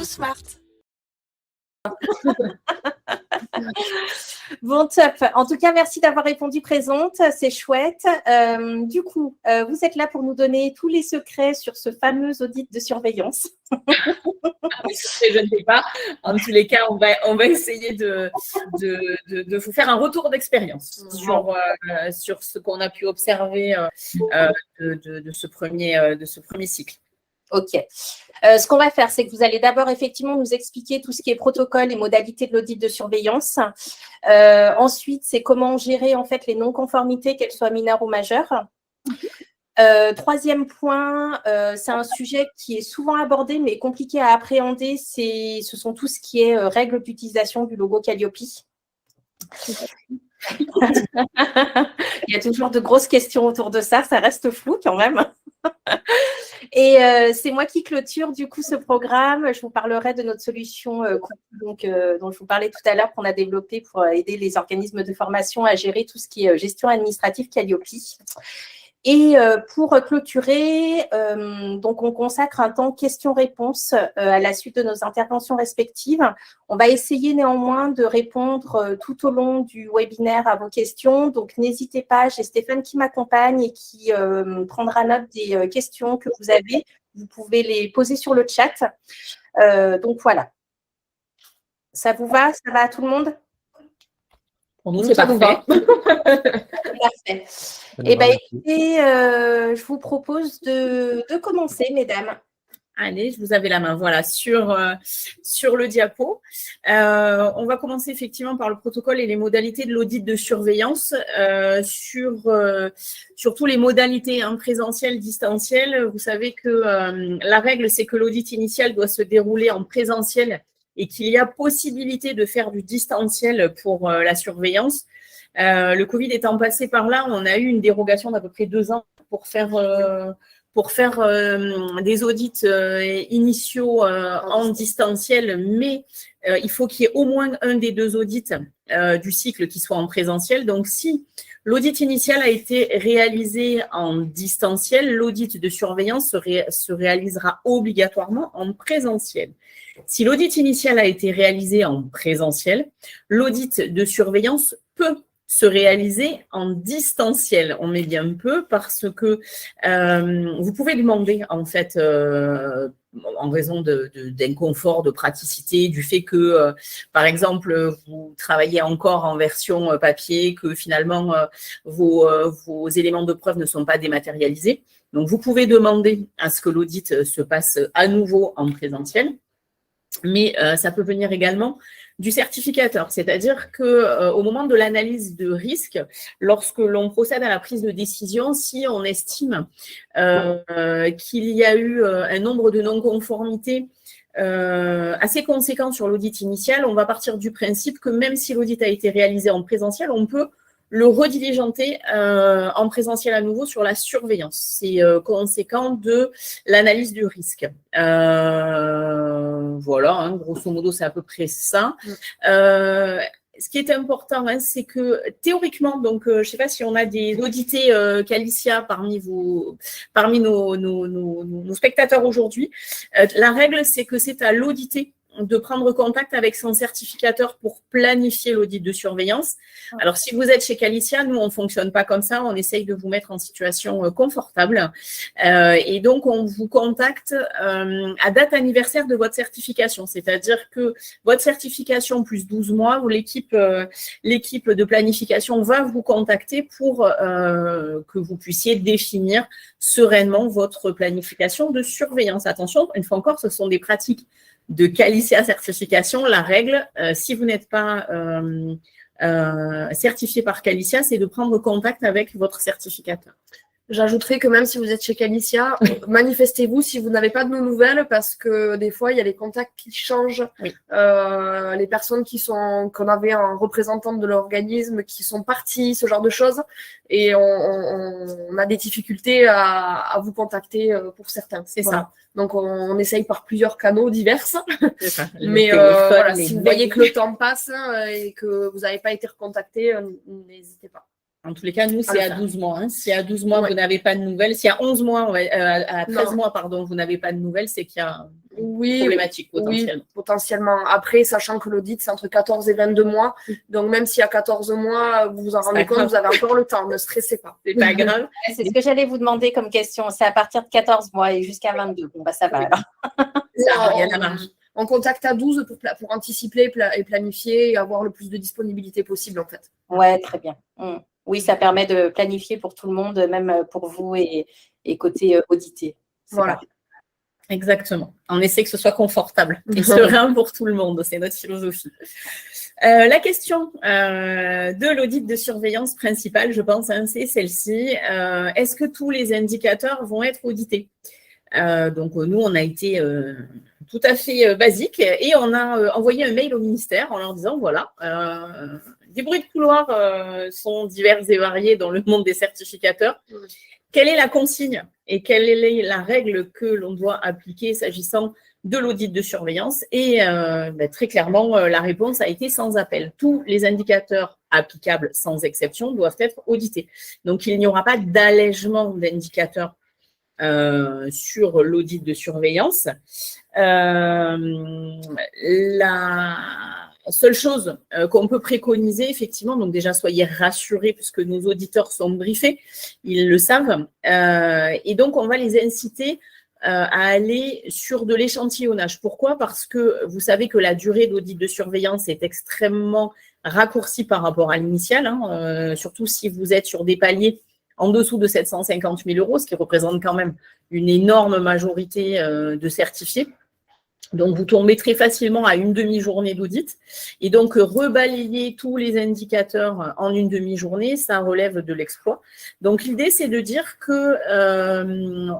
tout smart. Bon, top. En tout cas, merci d'avoir répondu présente. C'est chouette. Du coup, vous êtes là pour nous donner tous les secrets sur ce fameux audit de surveillance. Je ne sais pas. En tous les cas, on va essayer de vous faire un retour d'expérience sur ce qu'on a pu observer de ce premier cycle. Ok. Ce qu'on va faire, c'est que vous allez d'abord effectivement nous expliquer tout ce qui est protocole et modalités de l'audit de surveillance. Ensuite, c'est comment gérer en fait les non-conformités, qu'elles soient mineures ou majeures. Troisième point, c'est un sujet qui est souvent abordé mais compliqué à appréhender. Ce sont tout ce qui est règles d'utilisation du logo Calliope. Il y a toujours de grosses questions autour de ça. Ça reste flou quand même. Et c'est moi qui clôture du coup ce programme. Je vous parlerai de notre solution dont je vous parlais tout à l'heure qu'on a développée pour aider les organismes de formation à gérer tout ce qui est gestion administrative Calliope. Et pour clôturer, donc on consacre un temps questions-réponses à la suite de nos interventions respectives. On va essayer néanmoins de répondre tout au long du webinaire à vos questions. Donc n'hésitez pas, j'ai Stéphane qui m'accompagne et qui prendra note des questions que vous avez. Vous pouvez les poser sur le chat. Donc voilà. Ça vous va? Ça va à tout le monde? Pour nous, c'est parfait. Parfait. Eh bien, écoutez, je vous propose de commencer, mesdames. Allez, je vous avais la main, voilà, sur le diapo. On va commencer effectivement par le protocole et les modalités de l'audit de surveillance surtout les modalités présentielles, distancielles. Vous savez que la règle, c'est que l'audit initial doit se dérouler en présentiel et qu'il y a possibilité de faire du distanciel pour la surveillance. Le Covid étant passé par là, on a eu une dérogation d'à peu près 2 ans pour faire des audits initiaux en distanciel, mais il faut qu'il y ait au moins un des 2 audits du cycle qui soit en présentiel. Donc, si l'audit initial a été réalisé en distanciel, l'audit de surveillance se réalisera obligatoirement en présentiel. Si l'audit initial a été réalisé en présentiel, l'audit de surveillance peut se réaliser en distanciel. On met bien peu parce que vous pouvez demander, en fait, en raison d'inconfort, de praticité, du fait que, par exemple, vous travaillez encore en version papier, que finalement, vos éléments de preuve ne sont pas dématérialisés. Donc, vous pouvez demander à ce que l'audit se passe à nouveau en présentiel. Mais ça peut venir également du certificateur, c'est-à-dire qu'au moment de l'analyse de risque, lorsque l'on procède à la prise de décision, si on estime qu'il y a eu un nombre de non-conformités assez conséquent sur l'audit initial, on va partir du principe que même si l'audit a été réalisé en présentiel, on peut le rediligenter en présentiel à nouveau sur la surveillance. C'est conséquent de l'analyse du risque. Voilà, grosso modo, c'est à peu près ça. Ce qui est important, c'est que théoriquement, donc je ne sais pas si on a des audités Qualicia parmi nos spectateurs aujourd'hui. La règle, c'est que c'est à l'audité de prendre contact avec son certificateur pour planifier l'audit de surveillance. Alors, si vous êtes chez Qualicia, nous, on ne fonctionne pas comme ça. On essaye de vous mettre en situation confortable. Et donc, on vous contacte à date anniversaire de votre certification. C'est-à-dire que votre certification plus 12 mois, l'équipe de planification va vous contacter pour que vous puissiez définir sereinement votre planification de surveillance. Attention, une fois encore, ce sont des pratiques de Qualicia certification. La règle, si vous n'êtes pas certifié par Qualicia, c'est de prendre contact avec votre certificateur. J'ajouterais que même si vous êtes chez Qualicia, manifestez-vous si vous n'avez pas de nos nouvelles, parce que des fois, il y a les contacts qui changent. Oui. Les personnes qu'on avait en représentante de l'organisme qui sont parties, ce genre de choses. Et on a des difficultés à vous contacter pour certains. C'est ça. Donc, on essaye par plusieurs canaux divers. C'est ça. Mais voilà, si vous voyez que le temps passe et que vous n'avez pas été recontacté, n'hésitez pas. En tous les cas, nous, c'est à 12 mois. Si à 12 mois, vous n'avez pas de nouvelles, si à 11 mois, à 13 mois, pardon, vous n'avez pas de nouvelles, c'est qu'il y a Oui, problématique potentiellement. Oui, potentiellement. Après, sachant que l'audit, c'est entre 14 et 22 mois. Donc, même s'il y a 14 mois, vous vous en rendez compte, vous avez encore le temps. Ne stressez pas. C'est pas grave. C'est ce que j'allais vous demander comme question. C'est à partir de 14 mois et jusqu'à 22. Bon, bah, ça va alors. Il y a la marge. On contacte à 12 pour anticiper et planifier et avoir le plus de disponibilité possible, en fait. Ouais, très bien. Oui, ça permet de planifier pour tout le monde, même pour vous et côté audité. Voilà. Parfait. Exactement. On essaie que ce soit confortable et serein pour tout le monde. C'est notre philosophie. La question de l'audit de surveillance principale, je pense, c'est celle-ci. Est-ce que tous les indicateurs vont être audités? Donc, nous, on a été tout à fait basique et on a envoyé un mail au ministère en leur disant, voilà, des bruits de couloir sont divers et variés dans le monde des certificateurs. Quelle est la consigne et quelle est la règle que l'on doit appliquer s'agissant de l'audit de surveillance? Et très clairement, la réponse a été sans appel. Tous les indicateurs applicables, sans exception, doivent être audités. Donc, il n'y aura pas d'allègement d'indicateurs sur l'audit de surveillance. La seule chose qu'on peut préconiser, effectivement, donc déjà soyez rassurés puisque nos auditeurs sont briefés, ils le savent, et donc on va les inciter à aller sur de l'échantillonnage. Pourquoi? Parce que vous savez que la durée d'audit de surveillance est extrêmement raccourcie par rapport à l'initial, surtout si vous êtes sur des paliers en dessous de 750 000 euros, ce qui représente quand même une énorme majorité de certifiés. Donc, vous tombez très facilement à une demi-journée d'audit. Et donc, rebalayer tous les indicateurs en une demi-journée, ça relève de l'exploit. Donc, l'idée, c'est de dire que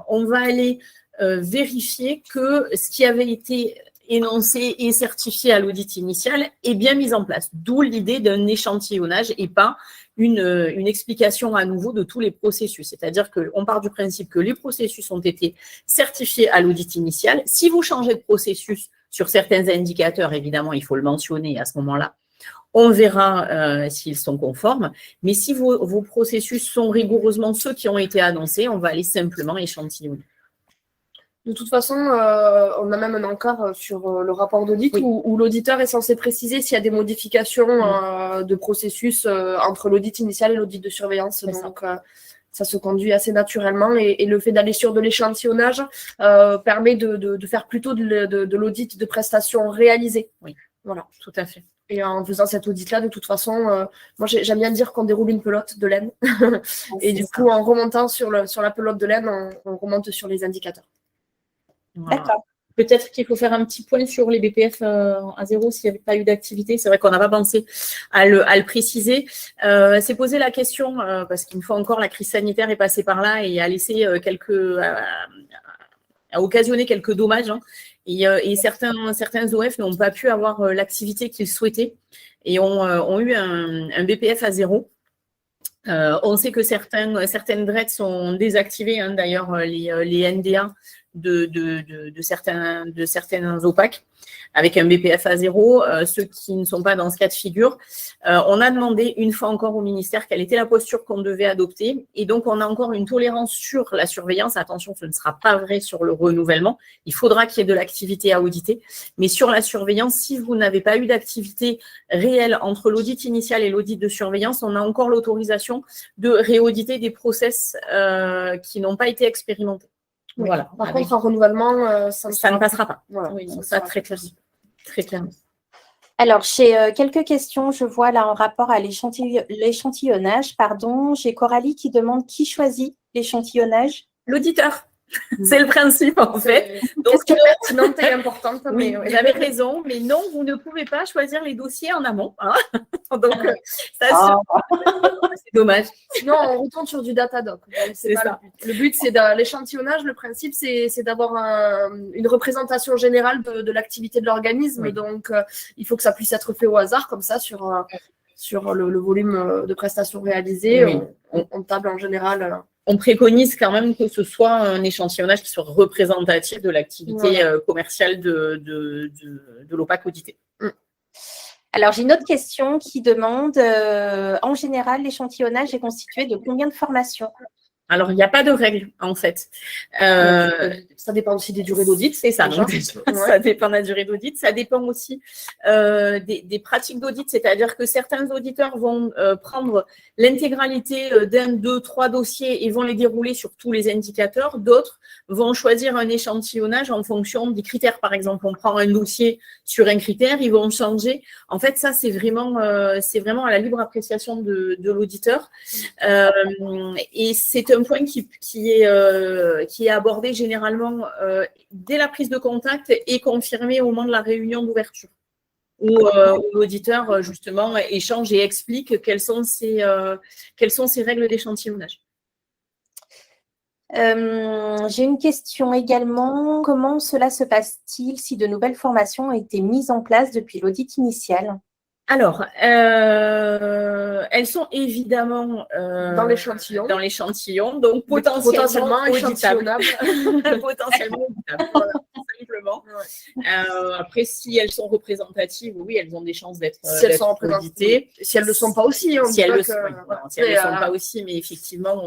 on va aller vérifier que ce qui avait été énoncé et certifié à l'audit initial est bien mis en place. D'où l'idée d'un échantillonnage et pas une explication à nouveau de tous les processus. C'est-à-dire qu'on part du principe que les processus ont été certifiés à l'audit initial. Si vous changez de processus sur certains indicateurs, évidemment, il faut le mentionner à ce moment-là. On verra s'ils sont conformes. Mais si vos processus sont rigoureusement ceux qui ont été annoncés, on va aller simplement échantillonner. De toute façon, on a même un encart sur le rapport d'audit où l'auditeur est censé préciser s'il y a des modifications de processus entre l'audit initial et l'audit de surveillance. Donc, ça se conduit assez naturellement. Et le fait d'aller sur de l'échantillonnage permet de faire plutôt de l'audit de prestations réalisées. Oui, voilà, tout à fait. Et en faisant cet audit-là, de toute façon, moi, j'aime bien dire qu'on déroule une pelote de laine. Et du coup, en remontant sur la pelote de laine, on remonte sur les indicateurs. Voilà. D'accord. Peut-être qu'il faut faire un petit point sur les BPF à zéro s'il n'y avait pas eu d'activité. C'est vrai qu'on n'a pas pensé à le préciser. C'est posé la question parce qu'une fois encore, la crise sanitaire est passée par là et a laissé a occasionné quelques dommages. Et certains OF n'ont pas pu avoir l'activité qu'ils souhaitaient et ont eu un BPF à zéro. On sait que certaines DRET sont désactivées, d'ailleurs les NDA de certains OPAC avec un BPF à zéro, ceux qui ne sont pas dans ce cas de figure. On a demandé une fois encore au ministère quelle était la posture qu'on devait adopter et donc on a encore une tolérance sur la surveillance. Attention, ce ne sera pas vrai sur le renouvellement. Il faudra qu'il y ait de l'activité à auditer, mais sur la surveillance, si vous n'avez pas eu d'activité réelle entre l'audit initial et l'audit de surveillance, on a encore l'autorisation de réauditer des process qui n'ont pas été expérimentés. Oui. Voilà. Par contre, en renouvellement, ça ne passera pas. Voilà, oui, ça très clairement. Très clairement. Alors, j'ai quelques questions. Je vois là en rapport à l'échantillonnage. Pardon, j'ai Coralie qui demande qui choisit l'échantillonnage. L'auditeur. C'est le principe, en fait. Donc, pertinente et importante. Oui, vous avez raison, mais non, vous ne pouvez pas choisir les dossiers en amont. Donc, ça, c'est dommage. Sinon, on retourne sur du Datadoc. C'est pas le but, c'est l'échantillonnage. Le principe, c'est d'avoir une représentation générale de l'activité de l'organisme. Oui. Donc, il faut que ça puisse être fait au hasard, comme ça, sur le volume de prestations réalisées. Oui. On table en général. On préconise quand même que ce soit un échantillonnage qui soit représentatif de l'activité commerciale de l'OPAC audité. Alors, j'ai une autre question qui demande, en général, l'échantillonnage est constitué de combien de formations? Alors, il n'y a pas de règle, en fait. Ça dépend aussi des durées d'audit. C'est ça. déjà. Ça dépend de la durée d'audit. Ça dépend aussi des pratiques d'audit. C'est-à-dire que certains auditeurs vont prendre l'intégralité d'un, deux, trois dossiers et vont les dérouler sur tous les indicateurs. D'autres vont choisir un échantillonnage en fonction des critères. Par exemple, on prend un dossier sur un critère, ils vont changer. En fait, ça, c'est vraiment à la libre appréciation de l'auditeur. Et c'est un point qui est abordé généralement dès la prise de contact et confirmé au moment de la réunion d'ouverture, où l'auditeur, justement, échange et explique quelles sont ces règles d'échantillonnage. J'ai une question également. Comment cela se passe-t-il si de nouvelles formations ont été mises en place depuis l'audit initial? Alors, elles sont évidemment Dans l'échantillon. Donc potentiellement échantillonnables. Potentiellement auditables, voilà, simplement. Ouais. Après, si elles sont représentatives, oui, elles ont des chances d'être auditées. Si elles ne le sont pas aussi. Si elles ne le sont pas aussi, mais effectivement,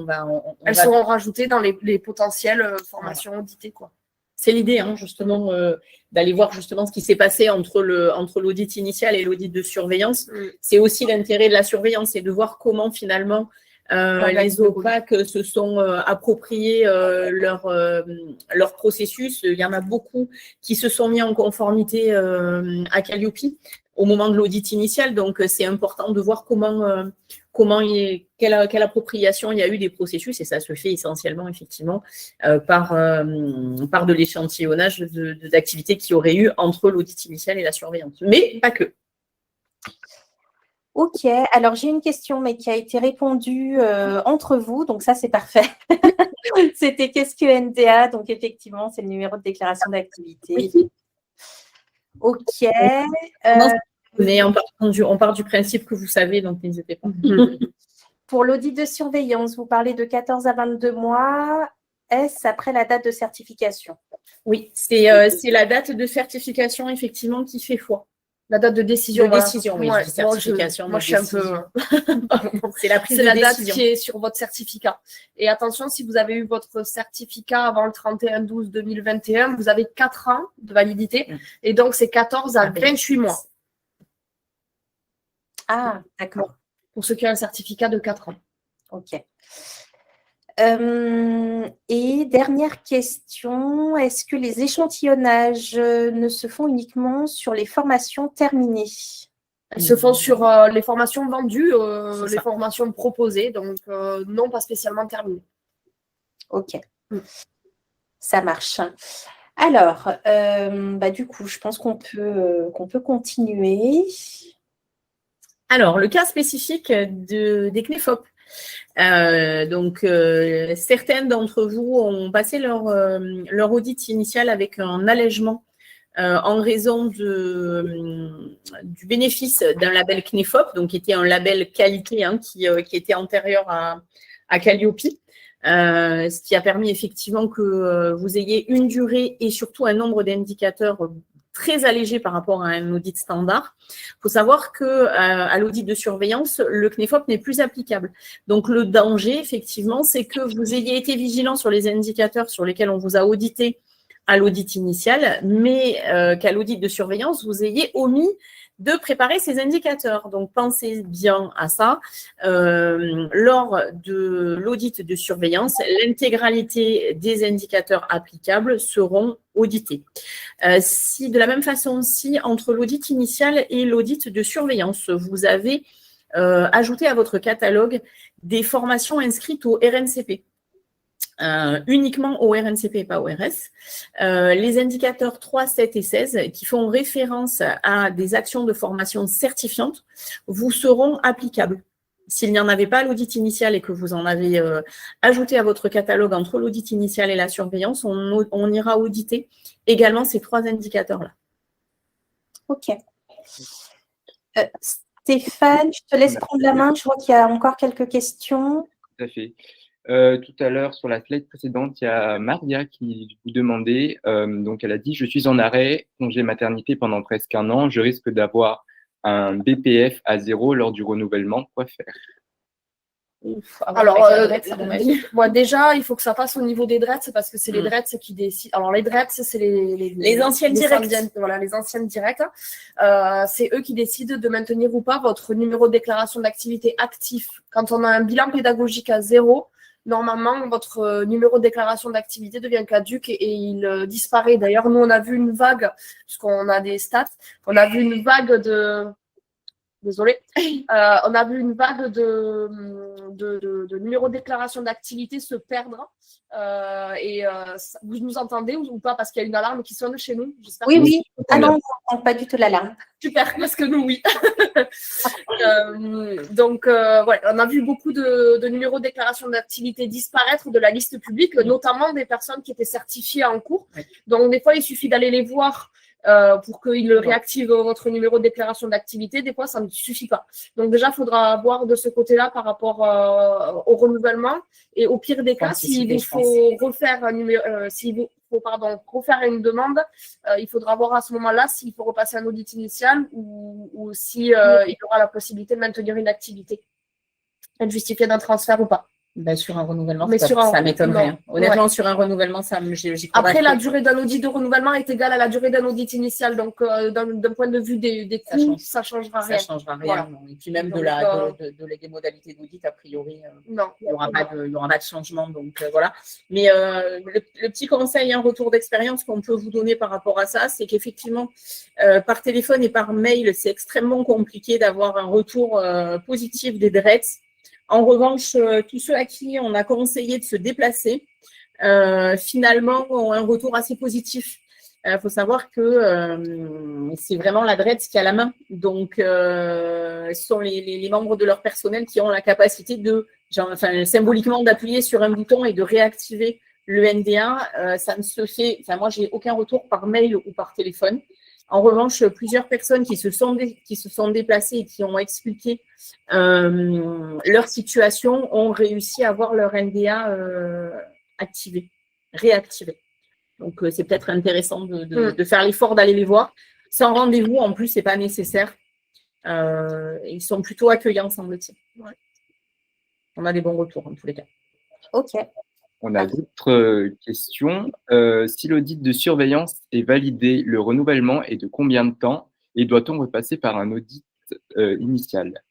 elles seront rajoutées dans les potentielles formations auditées, quoi. C'est l'idée, hein, justement, d'aller voir justement ce qui s'est passé entre l'audit initial et l'audit de surveillance. C'est aussi l'intérêt de la surveillance, c'est de voir comment finalement les OPAC se sont appropriés leur processus. Il y en a beaucoup qui se sont mis en conformité à Calliope au moment de l'audit initial. Donc, c'est important de voir quelle appropriation il y a eu des processus, et ça se fait essentiellement, effectivement, par de l'échantillonnage d'activités qu'il y aurait eu entre l'audit initial et la surveillance. Mais pas que. Ok, alors j'ai une question, mais qui a été répondue entre vous, donc ça, c'est parfait. C'était qu'est-ce que NDA? Donc, effectivement, c'est le numéro de déclaration d'activité. Oui. Ok. Mais on part du principe que vous savez, donc n'hésitez pas. Pour l'audit de surveillance, vous parlez de 14 à 22 mois. Est-ce après la date de certification? Oui, c'est la date de certification, effectivement, qui fait foi. La date de décision. Oui, de certification. Moi, je suis un peu. C'est la prise de décision. C'est la date qui est sur votre certificat. Et attention, si vous avez eu votre certificat avant le 31/12/2021, vous avez 4 ans de validité. Et donc, c'est 14 à 28 mois. Ah, d'accord. Pour ceux qui ont un certificat de 4 ans. Ok. Et dernière question, est-ce que les échantillonnages ne se font uniquement sur les formations terminées? Elles se font sur les formations vendues, les formations proposées, donc non, pas spécialement terminées. Ok, ça marche. Alors, du coup, je pense qu'on peut continuer. Alors, le cas spécifique des CNEFOP. Certaines d'entre vous ont passé leur audit initial avec un allègement en raison du bénéfice d'un label CNEFOP, donc qui était un label qualité qui était antérieur à Calliope. Ce qui a permis effectivement que vous ayez une durée et surtout un nombre d'indicateurs très allégé par rapport à un audit standard. Il faut savoir que à l'audit de surveillance, le CNEFOP n'est plus applicable. Donc, le danger, effectivement, c'est que vous ayez été vigilant sur les indicateurs sur lesquels on vous a audité à l'audit initial, mais qu'à l'audit de surveillance, vous ayez omis de préparer ces indicateurs. Donc, pensez bien à ça. Lors de l'audit de surveillance, l'intégralité des indicateurs applicables seront audités. Si, de la même façon, si entre l'audit initial et l'audit de surveillance, vous avez ajouté à votre catalogue des formations inscrites au RNCP, uniquement au RNCP et pas au RS. Les indicateurs 3, 7 et 16 qui font référence à des actions de formation certifiantes vous seront applicables. S'il n'y en avait pas à l'audit initial et que vous en avez ajouté à votre catalogue entre l'audit initial et la surveillance, on ira auditer également ces 3 indicateurs-là. Ok. Stéphane, je te laisse prendre la main. Je vois qu'il y a encore quelques questions. Tout à fait. Tout à l'heure, sur la slide précédente, il y a Maria qui vous demandait, donc elle a dit « Je suis en arrêt, congé maternité pendant presque 1 an, je risque d'avoir un BPF à 0 lors du renouvellement, quoi faire ?» Alors, moi, déjà, il faut que ça passe au niveau des DRETS parce que c'est les DRETS qui décident. Alors, les DRETS, c'est les anciennes directes. Voilà, les anciennes directes. C'est eux qui décident de maintenir ou pas votre numéro de déclaration d'activité actif. Quand on a un bilan pédagogique à 0, normalement, votre numéro de déclaration d'activité devient caduque et il disparaît. D'ailleurs, nous, on a vu une vague, parce qu'on a des stats, on a vu une vague de... Désolée. On a vu une vague de numéros de déclaration d'activité se perdre. Vous nous entendez ou pas? Parce qu'il y a une alarme qui sonne chez nous. Oui, oui. Ah non, on n'entend pas du tout l'alarme. Super, parce que nous, oui. Ouais, on a vu beaucoup de numéros de déclaration d'activité disparaître de la liste publique, notamment des personnes qui étaient certifiées en cours. Donc, des fois, il suffit d'aller les voir pour qu'ils réactivent votre numéro de déclaration d'activité. Des fois, ça ne suffit pas. Donc déjà, il faudra voir de ce côté-là par rapport au renouvellement. Et au pire des cas, s'il vous faut refaire refaire une demande, il faudra voir à ce moment-là s'il faut repasser un audit initial ou si il y aura la possibilité de maintenir une activité, être justifié d'un transfert ou pas. Sur un renouvellement, ça m'étonnerait. Honnêtement, sur un renouvellement, j'y crois. Après, la durée d'un audit de renouvellement est égale à la durée d'un audit initial. Donc, d'un point de vue des coûts, ça ne changera rien. Ça ne changera rien. Voilà. Et puis même des modalités d'audit, a priori, il n'y aura pas de changement. Donc, voilà. Mais le petit conseil, un retour d'expérience qu'on peut vous donner par rapport à ça, c'est qu'effectivement, par téléphone et par mail, c'est extrêmement compliqué d'avoir un retour positif des DRETS. En revanche, tous ceux à qui on a conseillé de se déplacer, finalement, ont un retour assez positif. Il faut savoir que c'est vraiment la DRETS qui a la main. Donc, ce sont les membres de leur personnel qui ont la capacité symboliquement d'appuyer sur un bouton et de réactiver le NDA. Ça ne se fait. Moi, j'ai aucun retour par mail ou par téléphone. En revanche, plusieurs personnes qui se sont déplacées et qui ont expliqué leur situation ont réussi à avoir leur NDA réactivé. Donc, c'est peut-être intéressant de faire l'effort d'aller les voir. Sans rendez-vous, en plus, ce n'est pas nécessaire. Ils sont plutôt accueillants, semble-t-il. Ouais. On a des bons retours, en tous les cas. OK. On a d'autres questions. Si l'audit de surveillance est validé, le renouvellement est de combien de temps et doit-on repasser par un audit initial?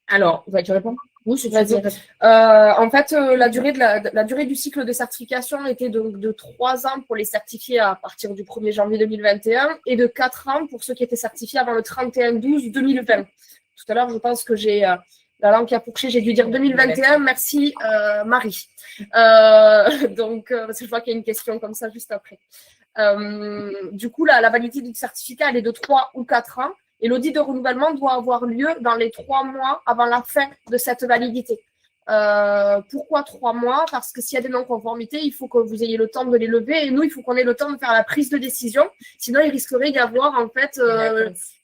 Alors, tu réponds? Oui, c'est-à-dire. En fait, la durée du cycle de certification était de 3 ans pour les certifiés à partir du 1er janvier 2021 et de 4 ans pour ceux qui étaient certifiés avant le 31/12/2020. Tout à l'heure, je pense que j'ai... la langue qui a fourché, j'ai dû dire 2021. Merci, Marie. Donc, parce que je vois qu'il y a une question comme ça juste après. Du coup, la validité du certificat, elle est de 3 ou 4 ans. Et l'audit de renouvellement doit avoir lieu dans les 3 mois avant la fin de cette validité. Pourquoi 3 mois? Parce que s'il y a des non-conformités, il faut que vous ayez le temps de les lever. Et nous, il faut qu'on ait le temps de faire la prise de décision. Sinon, il risquerait d'y avoir, en fait,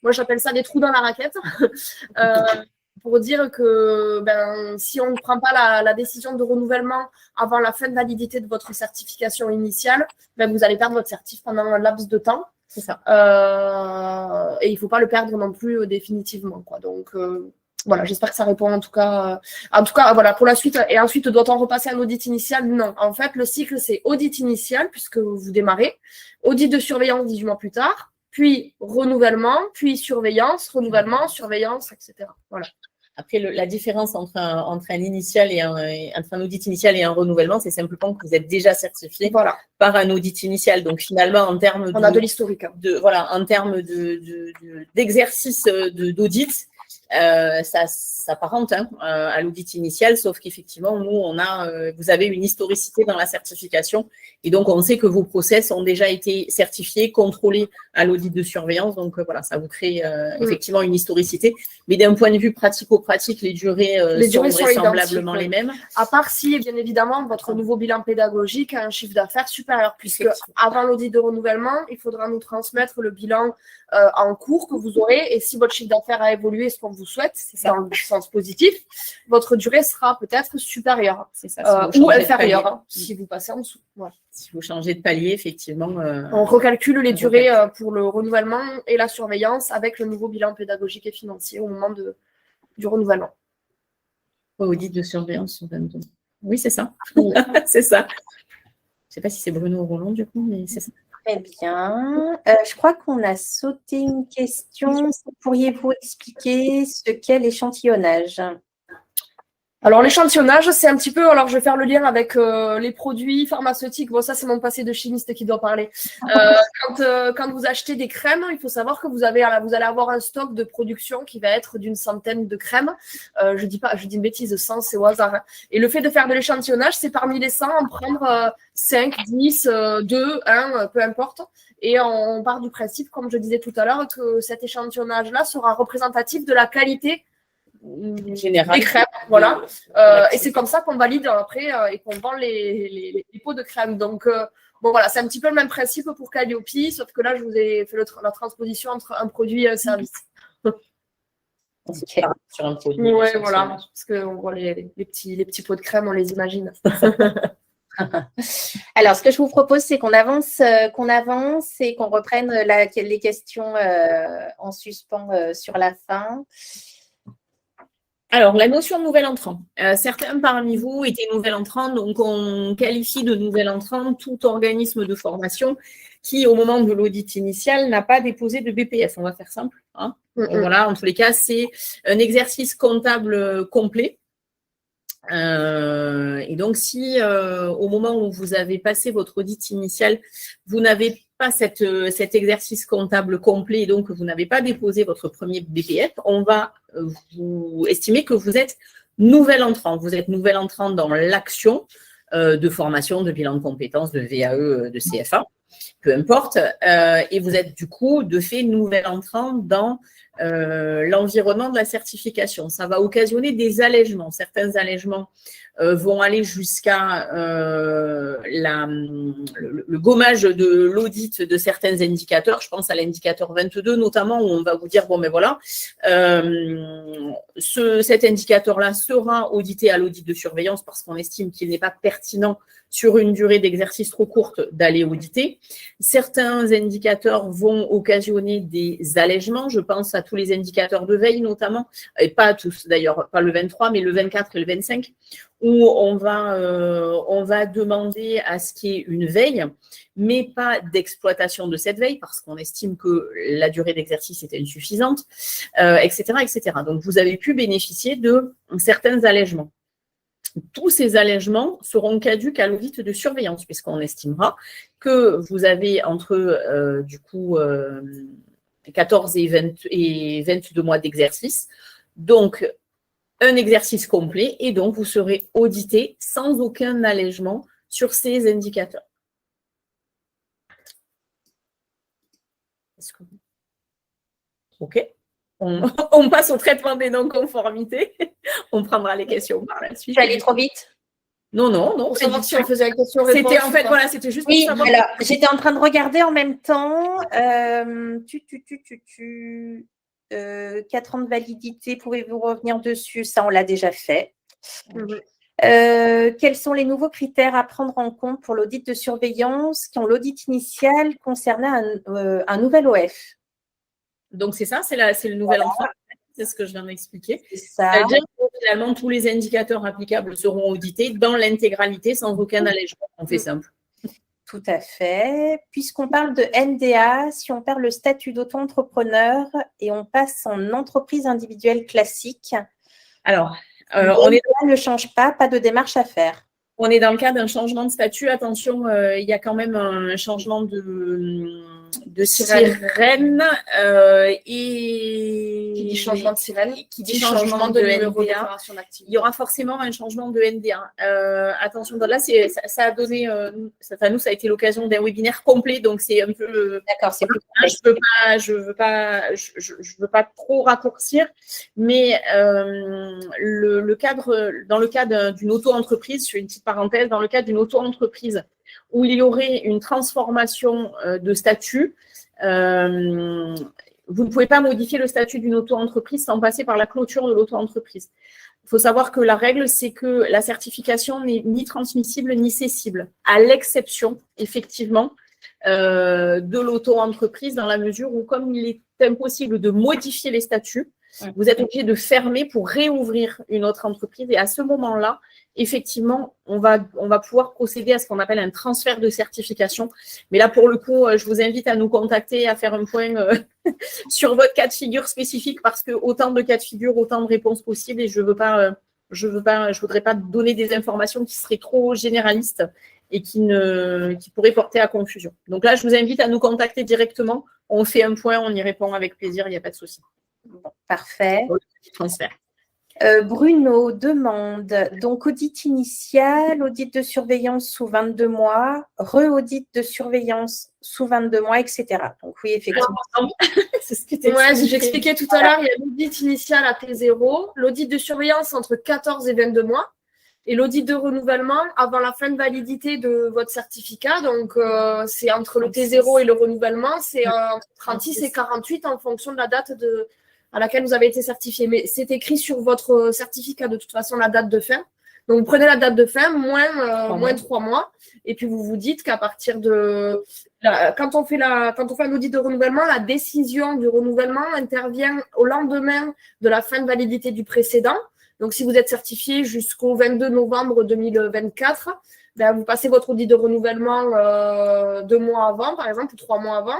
moi, j'appelle ça des trous dans la raquette. Pour dire que si on ne prend pas la décision de renouvellement avant la fin de validité de votre certification initiale, vous allez perdre votre certif pendant un laps de temps. C'est ça. Et il ne faut pas le perdre non plus définitivement, quoi. Donc, voilà, j'espère que ça répond en tout cas. Voilà, pour la suite. Et ensuite, doit-on repasser un audit initial? Non. En fait, le cycle, c'est audit initial, puisque vous démarrez. Audit de surveillance 18 mois plus tard. Puis renouvellement, puis surveillance, renouvellement, surveillance, etc. Voilà. Après, la différence entre un initial entre un audit initial et un renouvellement, c'est simplement que vous êtes déjà certifié par un audit initial. Donc finalement, en termes on a de l'historique. En termes d'exercice d'audit, ça s'apparente à l'audit initial, sauf qu'effectivement, nous, vous avez une historicité dans la certification et donc on sait que vos process ont déjà été certifiés, contrôlés à l'audit de surveillance. Donc voilà, ça vous crée effectivement une historicité. Mais d'un point de vue pratico-pratique, les durées sont vraisemblablement les mêmes. À part si, bien évidemment, votre nouveau bilan pédagogique a un chiffre d'affaires supérieur, puisque avant l'audit de renouvellement, il faudra nous transmettre le bilan en cours que vous aurez. Et si votre chiffre d'affaires a évolué, ce qu'on vous souhaite, c'est ça dans le sens positif, votre durée sera peut-être supérieure ou inférieure si vous passez en dessous. Voilà. Si vous changez de palier, effectivement. On recalcule les durées pour le renouvellement et la surveillance avec le nouveau bilan pédagogique et financier au moment du renouvellement. Audit de surveillance sur 22. Oui, c'est ça. C'est ça. Je ne sais pas si c'est Bruno Roland, du coup, mais c'est ça. Très bien. Je crois qu'on a sauté une question. Pourriez-vous expliquer ce qu'est l'échantillonnage? Alors, l'échantillonnage, c'est un petit peu, alors je vais faire le lien avec les produits pharmaceutiques. Bon, ça, c'est mon passé de chimiste qui doit parler. Quand vous achetez des crèmes, il faut savoir que vous allez avoir un stock de production qui va être d'une centaine de crèmes. Je dis une bêtise, 100, c'est au hasard. Hein. Et le fait de faire de l'échantillonnage, c'est parmi les 100, en prendre 5, 10, 2, 1, peu importe. Et on part du principe, comme je disais tout à l'heure, que cet échantillonnage-là sera représentatif de la qualité Général. des crèmes, voilà. Et c'est comme ça qu'on valide après et qu'on vend les pots de crème. Donc, bon, voilà, c'est un petit peu le même principe pour Calliope, sauf que là, je vous ai fait la transposition entre un produit et un service. Okay. Sur un produit. Oui, voilà, parce qu'on voit les petits pots de crème, on les imagine. Alors, ce que je vous propose, c'est qu'on avance et qu'on reprenne les questions en suspens sur la fin. Alors, la notion de nouvel entrant. Certains parmi vous étaient nouvel entrant, donc on qualifie de nouvel entrant tout organisme de formation qui, au moment de l'audit initial, n'a pas déposé de BPF. On va faire simple. Hein. Voilà, en tous les cas, c'est un exercice comptable complet. Et donc, si au moment où vous avez passé votre audit initial, vous n'avez pas cet exercice comptable complet et donc vous n'avez pas déposé votre premier BPF, on va vous estimer que vous êtes nouvel entrant. Vous êtes nouvel entrant dans l'action de formation, de bilan de compétences, de VAE, de CFA, peu importe. Et vous êtes du coup, de fait, nouvel entrant dans l'environnement de la certification. Ça va occasionner des allègements. Certains allègements vont aller jusqu'à le gommage de l'audit de certains indicateurs. Je pense à l'indicateur 22 notamment, où on va vous dire, bon, mais voilà, cet indicateur-là sera audité à l'audit de surveillance parce qu'on estime qu'il n'est pas pertinent sur une durée d'exercice trop courte d'aller auditer. Certains indicateurs vont occasionner des allègements. Je pense à tous les indicateurs de veille notamment, et pas tous d'ailleurs, pas le 23, mais le 24 et le 25, où on va demander à ce qu'il y ait une veille, mais pas d'exploitation de cette veille, parce qu'on estime que la durée d'exercice est insuffisante, etc., etc. Donc, vous avez pu bénéficier de certains allègements. Tous ces allègements seront caducs à l'audit de surveillance, puisqu'on estimera que vous avez entre, 14 et 22 mois d'exercice. Donc, un exercice complet et donc vous serez audité sans aucun allègement sur ces indicateurs. OK. On passe au traitement des non-conformités. On prendra les questions par la suite. J'allais trop vite. Non. Pour savoir si on faisait la question-réponse. C'était en fait, voilà, c'était juste Oui, pour savoir. voilà. J'étais en train de regarder en même temps. 4 ans de validité, pouvez-vous revenir dessus? Ça, on l'a déjà fait. Quels sont les nouveaux critères à prendre en compte pour l'audit de surveillance quand l'audit initial concernait un nouvel OF? Donc, c'est ça, c'est le nouvel entrant. C'est ce que je viens d'expliquer. C'est-à-dire que finalement, tous les indicateurs applicables seront audités dans l'intégralité sans aucun allègement. On fait simple. Tout à fait. Puisqu'on parle de NDA, si on perd le statut d'auto-entrepreneur et on passe en entreprise individuelle classique, alors, ne change pas de démarche à faire. On est dans le cas d'un changement de statut. Attention, il y a quand même un changement de sirène et qui dit changement de sirène, qui dit changement de numéro de NDA. déclaration d'activité. Il y aura forcément un changement de NDA. Attention, là, ça a donné, nous, ça a été l'occasion d'un webinaire complet, donc c'est un peu. D'accord, c'est plus je veux pas trop raccourcir, mais le cadre, dans le cas d'une auto-entreprise, je fais une petite parenthèse, dans le cas d'une auto-entreprise où il y aurait une transformation de statut, vous ne pouvez pas modifier le statut d'une auto-entreprise sans passer par la clôture de l'auto-entreprise. Il faut savoir que la règle, c'est que la certification n'est ni transmissible ni cessible, à l'exception, effectivement, de l'auto-entreprise, dans la mesure où, comme il est impossible de modifier les statuts, vous êtes obligé de fermer pour réouvrir une autre entreprise. Et à ce moment-là, effectivement, on va pouvoir procéder à ce qu'on appelle un transfert de certification. Mais là, pour le coup, je vous invite à nous contacter, à faire un point sur votre cas de figure spécifique, parce que autant de cas de figure, autant de réponses possibles, et je voudrais pas donner des informations qui seraient trop généralistes et qui pourraient porter à confusion. Donc là, je vous invite à nous contacter directement. On fait un point, on y répond avec plaisir, il n'y a pas de souci. Bon, parfait. Transfert. Bruno demande, donc audit initial, audit de surveillance sous 22 mois, re-audit de surveillance sous 22 mois, etc. Donc oui, effectivement. C'est ce que j'expliquais tout à l'heure, il y a l'audit initial à T0, l'audit de surveillance entre 14 et 22 mois, et l'audit de renouvellement avant la fin de validité de votre certificat. Donc, c'est entre le T0 et le renouvellement, c'est entre 36 et 48 en fonction de la date à laquelle vous avez été certifié. Mais c'est écrit sur votre certificat, de toute façon, la date de fin. Donc, vous prenez la date de fin, moins 3 mois. Et puis, vous vous dites qu'à partir de… Quand on fait un audit de renouvellement, la décision du renouvellement intervient au lendemain de la fin de validité du précédent. Donc, si vous êtes certifié jusqu'au 22 novembre 2024, vous passez votre audit de renouvellement 2 mois avant, par exemple, ou 3 mois avant.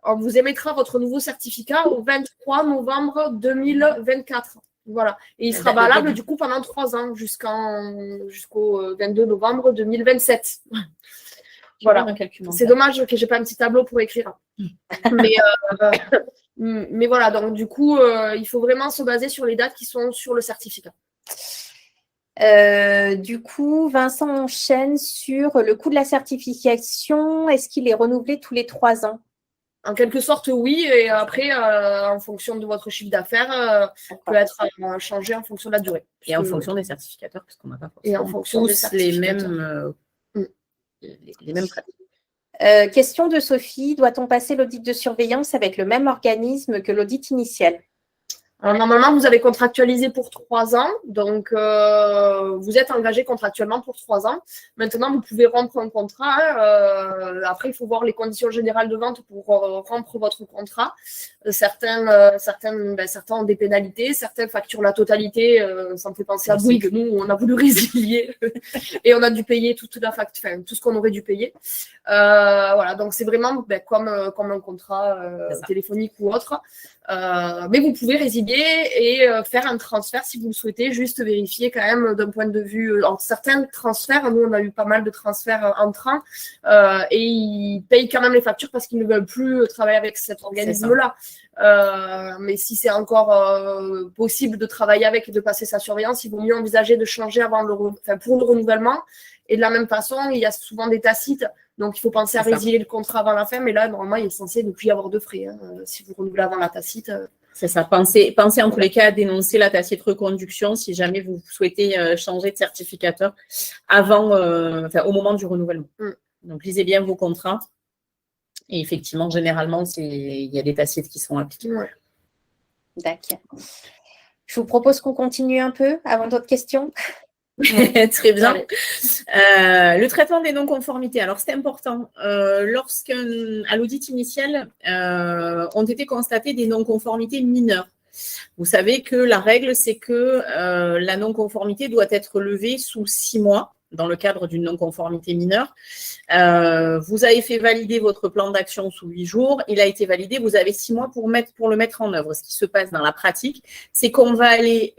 On vous émettra votre nouveau certificat au 23 novembre 2024. Voilà. Et il sera valable du coup pendant 3 ans jusqu'au 22 novembre 2027. Voilà. C'est dommage que je n'ai pas un petit tableau pour écrire. Mais voilà, donc du coup, il faut vraiment se baser sur les dates qui sont sur le certificat. Du coup, Vincent enchaîne sur le coût de la certification. Est-ce qu'il est renouvelé tous les 3 ans? En quelque sorte, oui. Et après, en fonction de votre chiffre d'affaires, peut être changé en fonction de la durée. Et en fonction des certificateurs, parce qu'on n'a pas forcément et en fonction des certificateurs. les mêmes pratiques. Question de Sophie. Doit-on passer l'audit de surveillance avec le même organisme que l'audit initial? Alors, normalement, vous avez contractualisé pour 3 ans, donc vous êtes engagé contractuellement pour 3 ans. Maintenant, vous pouvez rompre un contrat. Après, il faut voir les conditions générales de vente pour rompre votre contrat. Certains ont des pénalités, certains facturent la totalité. Ça me fait penser à Bouygues. Nous, on a voulu résilier et on a dû payer tout ce qu'on aurait dû payer. Voilà, donc c'est vraiment comme un contrat téléphonique ou autre. Mais vous pouvez résilier et faire un transfert si vous le souhaitez, juste vérifier quand même d'un point de vue. En certains transferts, nous on a eu pas mal de transferts entrants et ils payent quand même les factures parce qu'ils ne veulent plus travailler avec cet organisme-là. Mais si c'est encore possible de travailler avec et de passer sa surveillance, il vaut mieux envisager de changer pour le renouvellement. Et de la même façon, il y a souvent des tacites. Donc, il faut penser à résilier le contrat avant la fin. Mais là, normalement, il est censé ne plus y avoir de frais. Si vous renouvelez avant la tacite. C'est ça. Pensez en tous les cas à dénoncer la tacite reconduction si jamais vous souhaitez changer de certificateur au moment du renouvellement. Donc, lisez bien vos contrats. Et effectivement, généralement, il y a des tacites qui sont appliquées. Ouais. D'accord. Je vous propose qu'on continue un peu avant d'autres questions. Très bien. Le traitement des non-conformités. Alors, c'est important. Lorsqu'à l'audit initial, ont été constatées des non-conformités mineures. Vous savez que la règle, c'est que la non-conformité doit être levée sous 6 mois dans le cadre d'une non-conformité mineure. Vous avez fait valider votre plan d'action sous 8 jours. Il a été validé. Vous avez 6 mois pour le mettre en œuvre. Ce qui se passe dans la pratique, c'est qu'on va aller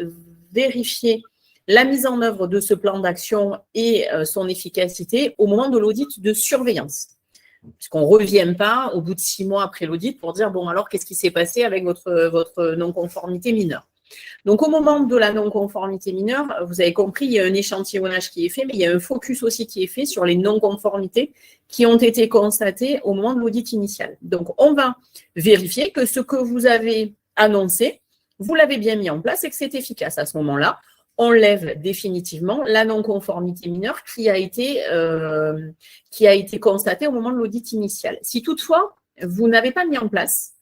vérifier la mise en œuvre de ce plan d'action et son efficacité au moment de l'audit de surveillance. Puisqu'on ne revient pas au bout de 6 mois après l'audit pour dire, bon, alors, qu'est-ce qui s'est passé avec votre non-conformité mineure? Donc, au moment de la non-conformité mineure, vous avez compris, il y a un échantillonnage qui est fait, mais il y a un focus aussi qui est fait sur les non-conformités qui ont été constatées au moment de l'audit initial. Donc, on va vérifier que ce que vous avez annoncé, vous l'avez bien mis en place et que c'est efficace. À ce moment-là, on lève définitivement la non-conformité mineure qui a été constatée au moment de l'audit initial. Si toutefois, vous n'avez pas mis en place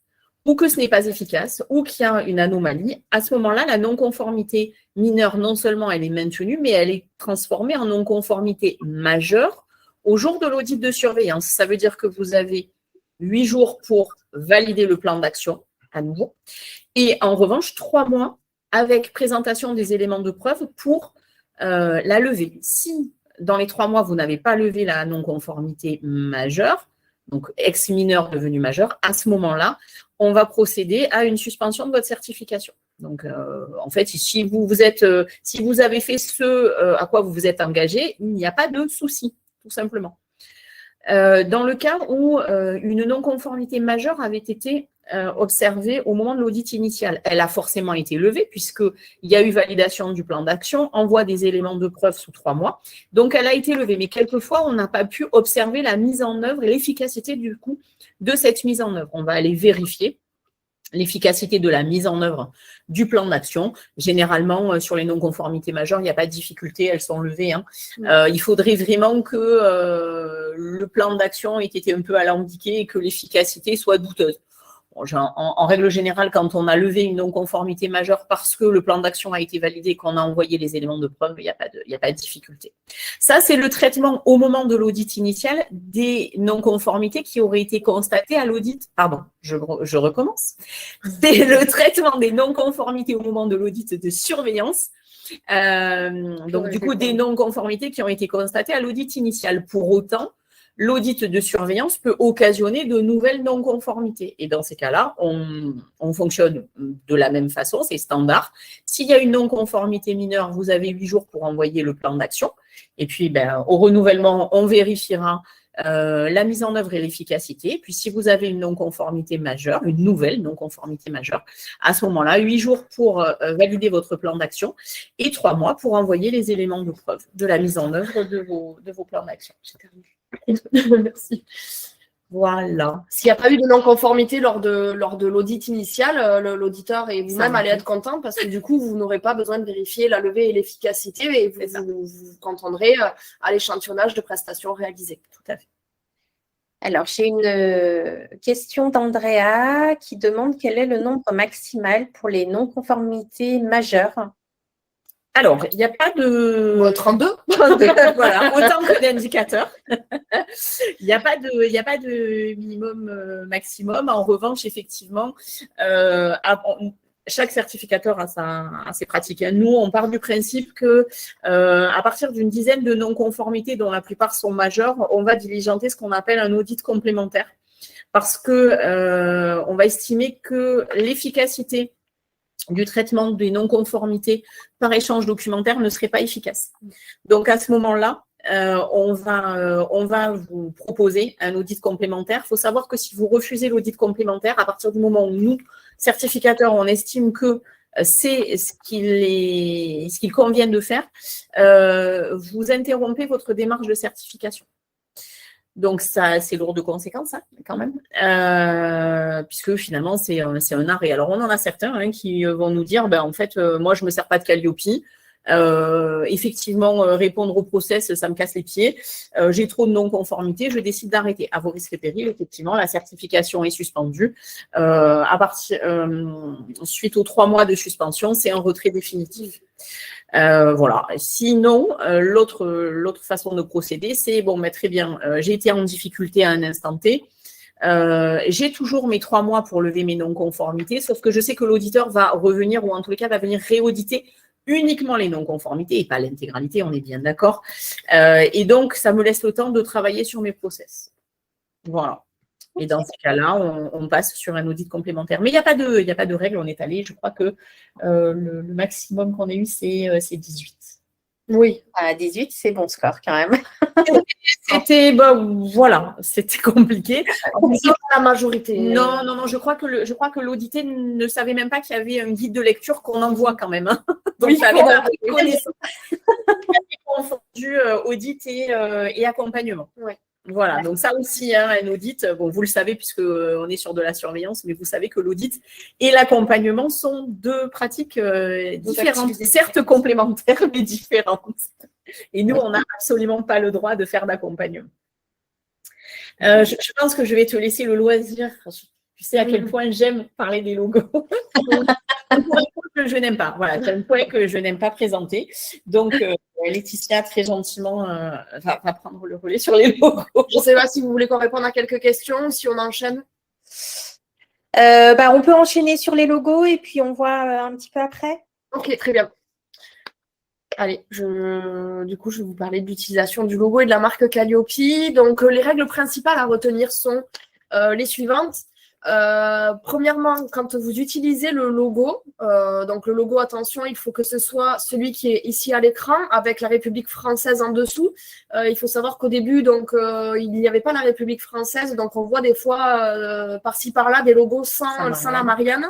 ou que ce n'est pas efficace ou qu'il y a une anomalie, à ce moment-là, la non-conformité mineure, non seulement elle est maintenue, mais elle est transformée en non-conformité majeure au jour de l'audit de surveillance. Ça veut dire que vous avez 8 jours pour valider le plan d'action à nouveau. Et en revanche, 3 mois avec présentation des éléments de preuve pour la levée. Si dans les 3 mois, vous n'avez pas levé la non-conformité majeure, donc ex-mineur devenu majeur, à ce moment-là, on va procéder à une suspension de votre certification. Donc, en fait, si vous avez fait ce à quoi vous vous êtes engagé, il n'y a pas de souci, tout simplement. Dans le cas où une non-conformité majeure avait été observée au moment de l'audit initial, elle a forcément été levée puisqu'il y a eu validation du plan d'action, envoi des éléments de preuve sous 3 mois. Donc, elle a été levée. Mais quelquefois, on n'a pas pu observer la mise en œuvre et l'efficacité du coup de cette mise en œuvre. On va aller vérifier l'efficacité de la mise en œuvre du plan d'action. Généralement, sur les non-conformités majeures, il n'y a pas de difficulté, elles sont levées. Il faudrait vraiment que le plan d'action ait été un peu alambiqué et que l'efficacité soit douteuse. Bon, en règle générale, quand on a levé une non-conformité majeure parce que le plan d'action a été validé et qu'on a envoyé les éléments de preuve, il n'y a pas de difficulté. Ça, c'est le traitement au moment de l'audit initial des non-conformités qui auraient été constatées à l'audit. Pardon, je recommence. C'est le traitement des non-conformités au moment de l'audit de surveillance. Donc, du coup, des non-conformités qui ont été constatées à l'audit initial. Pour autant, l'audit de surveillance peut occasionner de nouvelles non-conformités. Et dans ces cas-là, on fonctionne de la même façon, c'est standard. S'il y a une non-conformité mineure, vous avez 8 jours pour envoyer le plan d'action. Et puis, au renouvellement, on vérifiera la mise en œuvre et l'efficacité. Puis, si vous avez une non-conformité majeure, une nouvelle non-conformité majeure, à ce moment-là, 8 jours pour valider votre plan d'action et 3 mois pour envoyer les éléments de preuve de la mise en œuvre de vos plans d'action. Merci. Voilà. S'il n'y a pas eu de non-conformité lors de l'audit initial, l'auditeur et vous-même allez être content parce que du coup, vous n'aurez pas besoin de vérifier la levée et l'efficacité et vous vous contenterez à l'échantillonnage de prestations réalisées. Tout à fait. Alors, j'ai une question d'Andrea qui demande quel est le nombre maximal pour les non-conformités majeures. Alors, il n'y a pas de… 32. Voilà, autant que d'indicateurs. Il n'y a pas de minimum maximum. En revanche, effectivement, chaque certificateur a ses pratiques. Nous, on part du principe que à partir d'une dizaine de non-conformités, dont la plupart sont majeures, on va diligenter ce qu'on appelle un audit complémentaire. Parce que on va estimer que l'efficacité du traitement des non-conformités par échange documentaire ne serait pas efficace. Donc, à ce moment-là, on va vous proposer un audit complémentaire. Il faut savoir que si vous refusez l'audit complémentaire, à partir du moment où nous, certificateurs, on estime que c'est ce qu'il convient de faire, vous interrompez votre démarche de certification. Donc, ça, c'est lourd de conséquences, hein, quand même, puisque finalement, c'est un arrêt. Alors, on en a certains qui vont nous dire, en fait, moi, je ne me sers pas de Calliope. Effectivement, répondre au process, ça me casse les pieds. J'ai trop de non-conformité, je décide d'arrêter. À vos risques et périls, effectivement, la certification est suspendue. Suite aux 3 mois de suspension, c'est un retrait définitif. Voilà. Sinon, l'autre façon de procéder, c'est très bien, j'ai été en difficulté à un instant T. J'ai toujours mes 3 mois pour lever mes non-conformités, sauf que je sais que l'auditeur va revenir, ou en tous les cas va venir réauditer uniquement les non-conformités et pas l'intégralité, on est bien d'accord. Et donc, ça me laisse le temps de travailler sur mes process. Voilà. Et dans ces cas-là, on passe sur un audit complémentaire. Mais il n'y a pas de règle, on est allé. Je crois que le maximum qu'on ait eu, c'est 18. Oui, à 18, c'est bon score quand même. C'était c'était compliqué. La majorité. Non, je crois que l'audité ne savait même pas qu'il y avait un guide de lecture qu'on envoie quand même. Hein. Donc, oui, ça avait pas pris connaissance. Confondu audit et accompagnement. Ouais. Voilà, donc ça aussi, un audit, vous le savez puisque on est sur de la surveillance, mais vous savez que l'audit et l'accompagnement sont 2 pratiques différentes, certes complémentaires, mais différentes. Et nous, on n'a absolument pas le droit de faire d'accompagnement. Je pense que je vais te laisser le loisir. Tu sais à quel point j'aime parler des logos. Un point que je n'aime pas. Voilà, c'est un point que je n'aime pas présenter. Donc, Laetitia, très gentiment, va prendre le relais sur les logos. Je ne sais pas si vous voulez qu'on réponde à quelques questions, si on enchaîne. On peut enchaîner sur les logos et puis on voit un petit peu après. Ok, très bien. Allez, du coup, je vais vous parler de l'utilisation du logo et de la marque Calliope. Donc, les règles principales à retenir sont les suivantes. Premièrement, quand vous utilisez le logo, donc le logo, attention, il faut que ce soit celui qui est ici à l'écran avec la République française en dessous. Il faut savoir qu'au début, donc, il n'y avait pas la République française, donc on voit des fois par-ci par-là des logos sans la Marianne.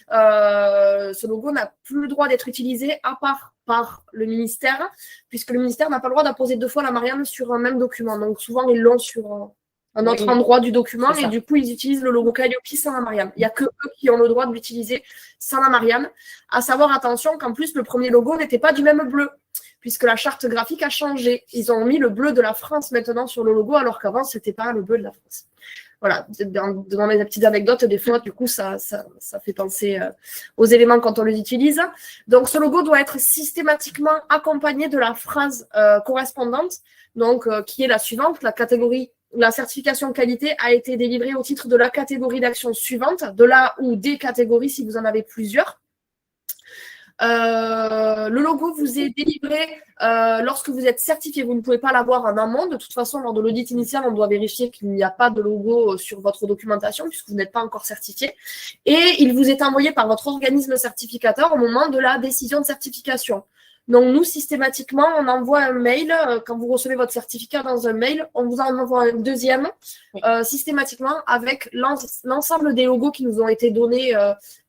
Ce logo n'a plus le droit d'être utilisé à part par le ministère, puisque le ministère n'a pas le droit d'apposer 2 fois la Marianne sur un même document. Donc souvent, ils l'ont sur un autre endroit du document et du coup, ils utilisent le logo Calliope sans la Marianne. Il n'y a que eux qui ont le droit de l'utiliser sans la Marianne. À savoir, attention, qu'en plus, le premier logo n'était pas du même bleu, puisque la charte graphique a changé. Ils ont mis le bleu de la France maintenant sur le logo, alors qu'avant, ce n'était pas le bleu de la France. Voilà, dans les petites anecdotes, des fois, du coup, ça fait penser aux éléments quand on les utilise. Donc, ce logo doit être systématiquement accompagné de la phrase correspondante, donc qui est la suivante, la certification qualité a été délivrée au titre de la catégorie d'action suivante, de la ou des catégories si vous en avez plusieurs. Le logo vous est délivré lorsque vous êtes certifié. Vous ne pouvez pas l'avoir en amont. De toute façon, lors de l'audit initial, on doit vérifier qu'il n'y a pas de logo sur votre documentation puisque vous n'êtes pas encore certifié. Et il vous est envoyé par votre organisme certificateur au moment de la décision de certification. Donc, nous, systématiquement, on envoie un mail. Quand vous recevez votre certificat dans un mail, on vous en envoie un deuxième, systématiquement, avec l'ensemble des logos qui nous ont été donnés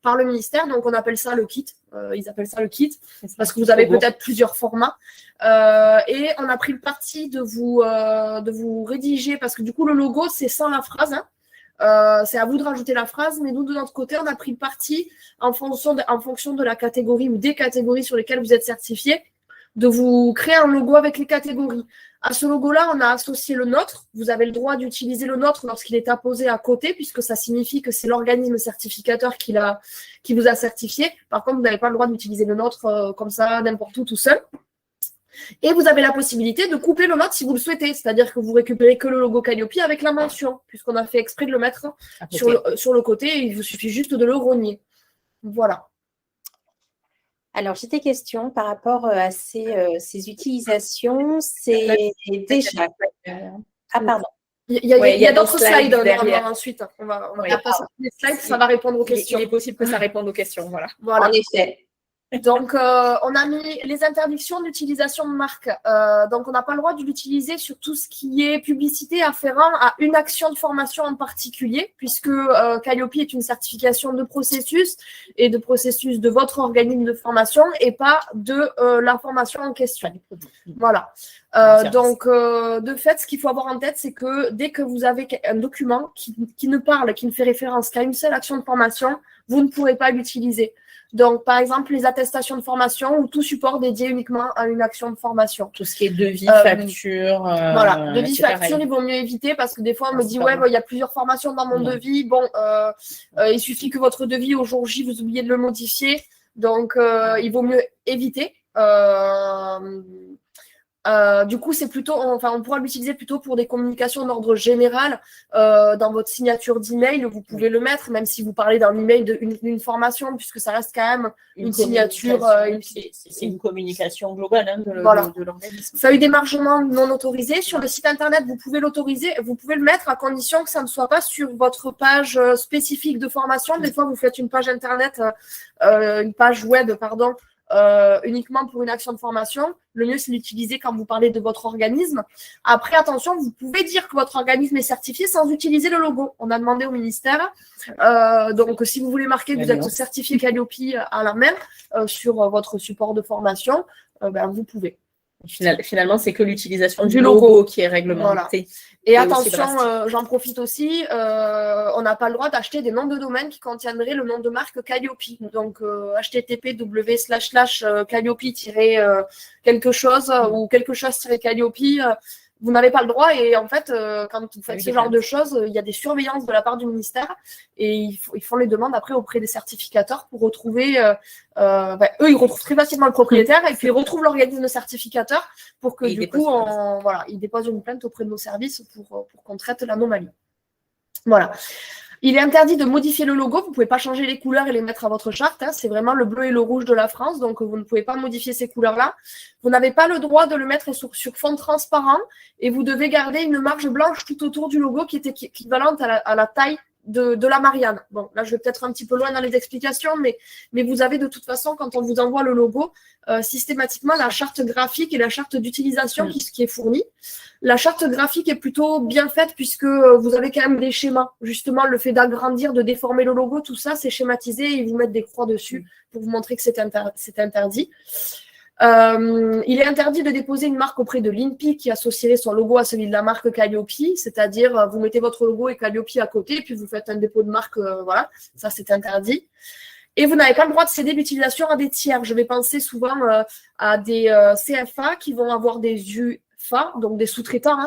par le ministère. Donc, on appelle ça le kit. Ils appellent ça le kit, parce que vous avez peut-être plusieurs formats. Et on a pris le parti de vous rédiger, parce que du coup, le logo, c'est sans la phrase, hein. C'est à vous de rajouter la phrase, mais nous, de notre côté, on a pris le parti, en fonction de la catégorie ou des catégories sur lesquelles vous êtes certifié, de vous créer un logo avec les catégories. À ce logo-là, on a associé le nôtre. Vous avez le droit d'utiliser le nôtre lorsqu'il est apposé à côté, puisque ça signifie que c'est l'organisme certificateur qui vous a certifié. Par contre, vous n'avez pas le droit d'utiliser le nôtre comme ça, n'importe où, tout seul. Et vous avez la possibilité de couper le nôtre si vous le souhaitez, c'est-à-dire que vous récupérez que le logo Calliope avec la mention, puisqu'on a fait exprès de le mettre sur le côté, et il vous suffit juste de le rogner. Voilà. Alors, j'ai des questions par rapport à ces utilisations. C'est déjà… pardon. Il y a d'autres slides derrière. Ensuite. On va passer les slides, ça va répondre aux questions. Il est possible que ça réponde aux questions, voilà. En effet. Donc, on a mis les interdictions d'utilisation de marque. Donc, on n'a pas le droit de l'utiliser sur tout ce qui est publicité afférent à une action de formation en particulier, puisque Calliope est une certification de processus et de processus de votre organisme de formation et pas de la formation en question. Voilà. Donc, de fait, ce qu'il faut avoir en tête, c'est que dès que vous avez un document qui ne fait référence qu'à une seule action de formation, vous ne pourrez pas l'utiliser. Donc, par exemple, les attestations de formation ou tout support dédié uniquement à une action de formation. Tout ce qui est devis, facture. Voilà, devis, facture, il vaut mieux éviter parce que des fois, on me dit, ouais, il y a plusieurs formations dans mon devis. Bon, il suffit que votre devis, au jour J, vous oubliez de le modifier. Donc, il vaut mieux éviter. Du coup, c'est plutôt, on pourra l'utiliser plutôt pour des communications d'ordre général. Dans votre signature d'email, vous pouvez le mettre, même si vous parlez d'un email d'une formation, puisque ça reste quand même une signature. C'est une communication globale de l'organisme. Feuille d'émargement non autorisée. Sur le site internet, vous pouvez l'autoriser, vous pouvez le mettre à condition que ça ne soit pas sur votre page spécifique de formation. Des fois, vous faites une page internet, une page web, pardon. Uniquement pour une action de formation. Le mieux, c'est d'utiliser quand vous parlez de votre organisme. Après, attention, vous pouvez dire que votre organisme est certifié sans utiliser le logo. On a demandé au ministère. Donc, si vous voulez marquer que vous êtes certifié Calliope à la main sur votre support de formation, vous pouvez. Finalement, c'est que l'utilisation du logo qui est réglementée. Voilà. Et attention, j'en profite aussi, on n'a pas le droit d'acheter des noms de domaine qui contiendraient le nom de marque Calliope. Donc, http://calliope-quelque chose ou quelque chose-calliope, vous n'avez pas le droit. Et en fait, quand vous faites ce genre de choses, il y a des surveillances de la part du ministère et ils font les demandes après auprès des certificateurs pour retrouver… eux, ils retrouvent très facilement le propriétaire et puis ils retrouvent l'organisme certificateur pour que du coup, ils déposent une plainte auprès de nos services pour qu'on traite l'anomalie. Voilà. Il est interdit de modifier le logo. Vous ne pouvez pas changer les couleurs et les mettre à votre charte. Hein. C'est vraiment le bleu et le rouge de la France. Donc, vous ne pouvez pas modifier ces couleurs-là. Vous n'avez pas le droit de le mettre sur fond transparent. Et vous devez garder une marge blanche tout autour du logo qui est équivalente à la taille de la Marianne. Bon, là, je vais peut-être un petit peu loin dans les explications, mais vous avez de toute façon, quand on vous envoie le logo, systématiquement la charte graphique et la charte d'utilisation qui est fournie. La charte graphique est plutôt bien faite puisque vous avez quand même des schémas. Justement, le fait d'agrandir, de déformer le logo, tout ça, c'est schématisé et ils vous mettent des croix dessus pour vous montrer que c'est interdit. Il est interdit de déposer une marque auprès de l'INPI qui associerait son logo à celui de la marque Calliope, c'est-à-dire vous mettez votre logo et Calliope à côté, et puis vous faites un dépôt de marque, voilà, ça c'est interdit. Et vous n'avez pas le droit de céder l'utilisation à des tiers. Je vais penser souvent à des CFA qui vont avoir des UFA, donc des sous-traitants,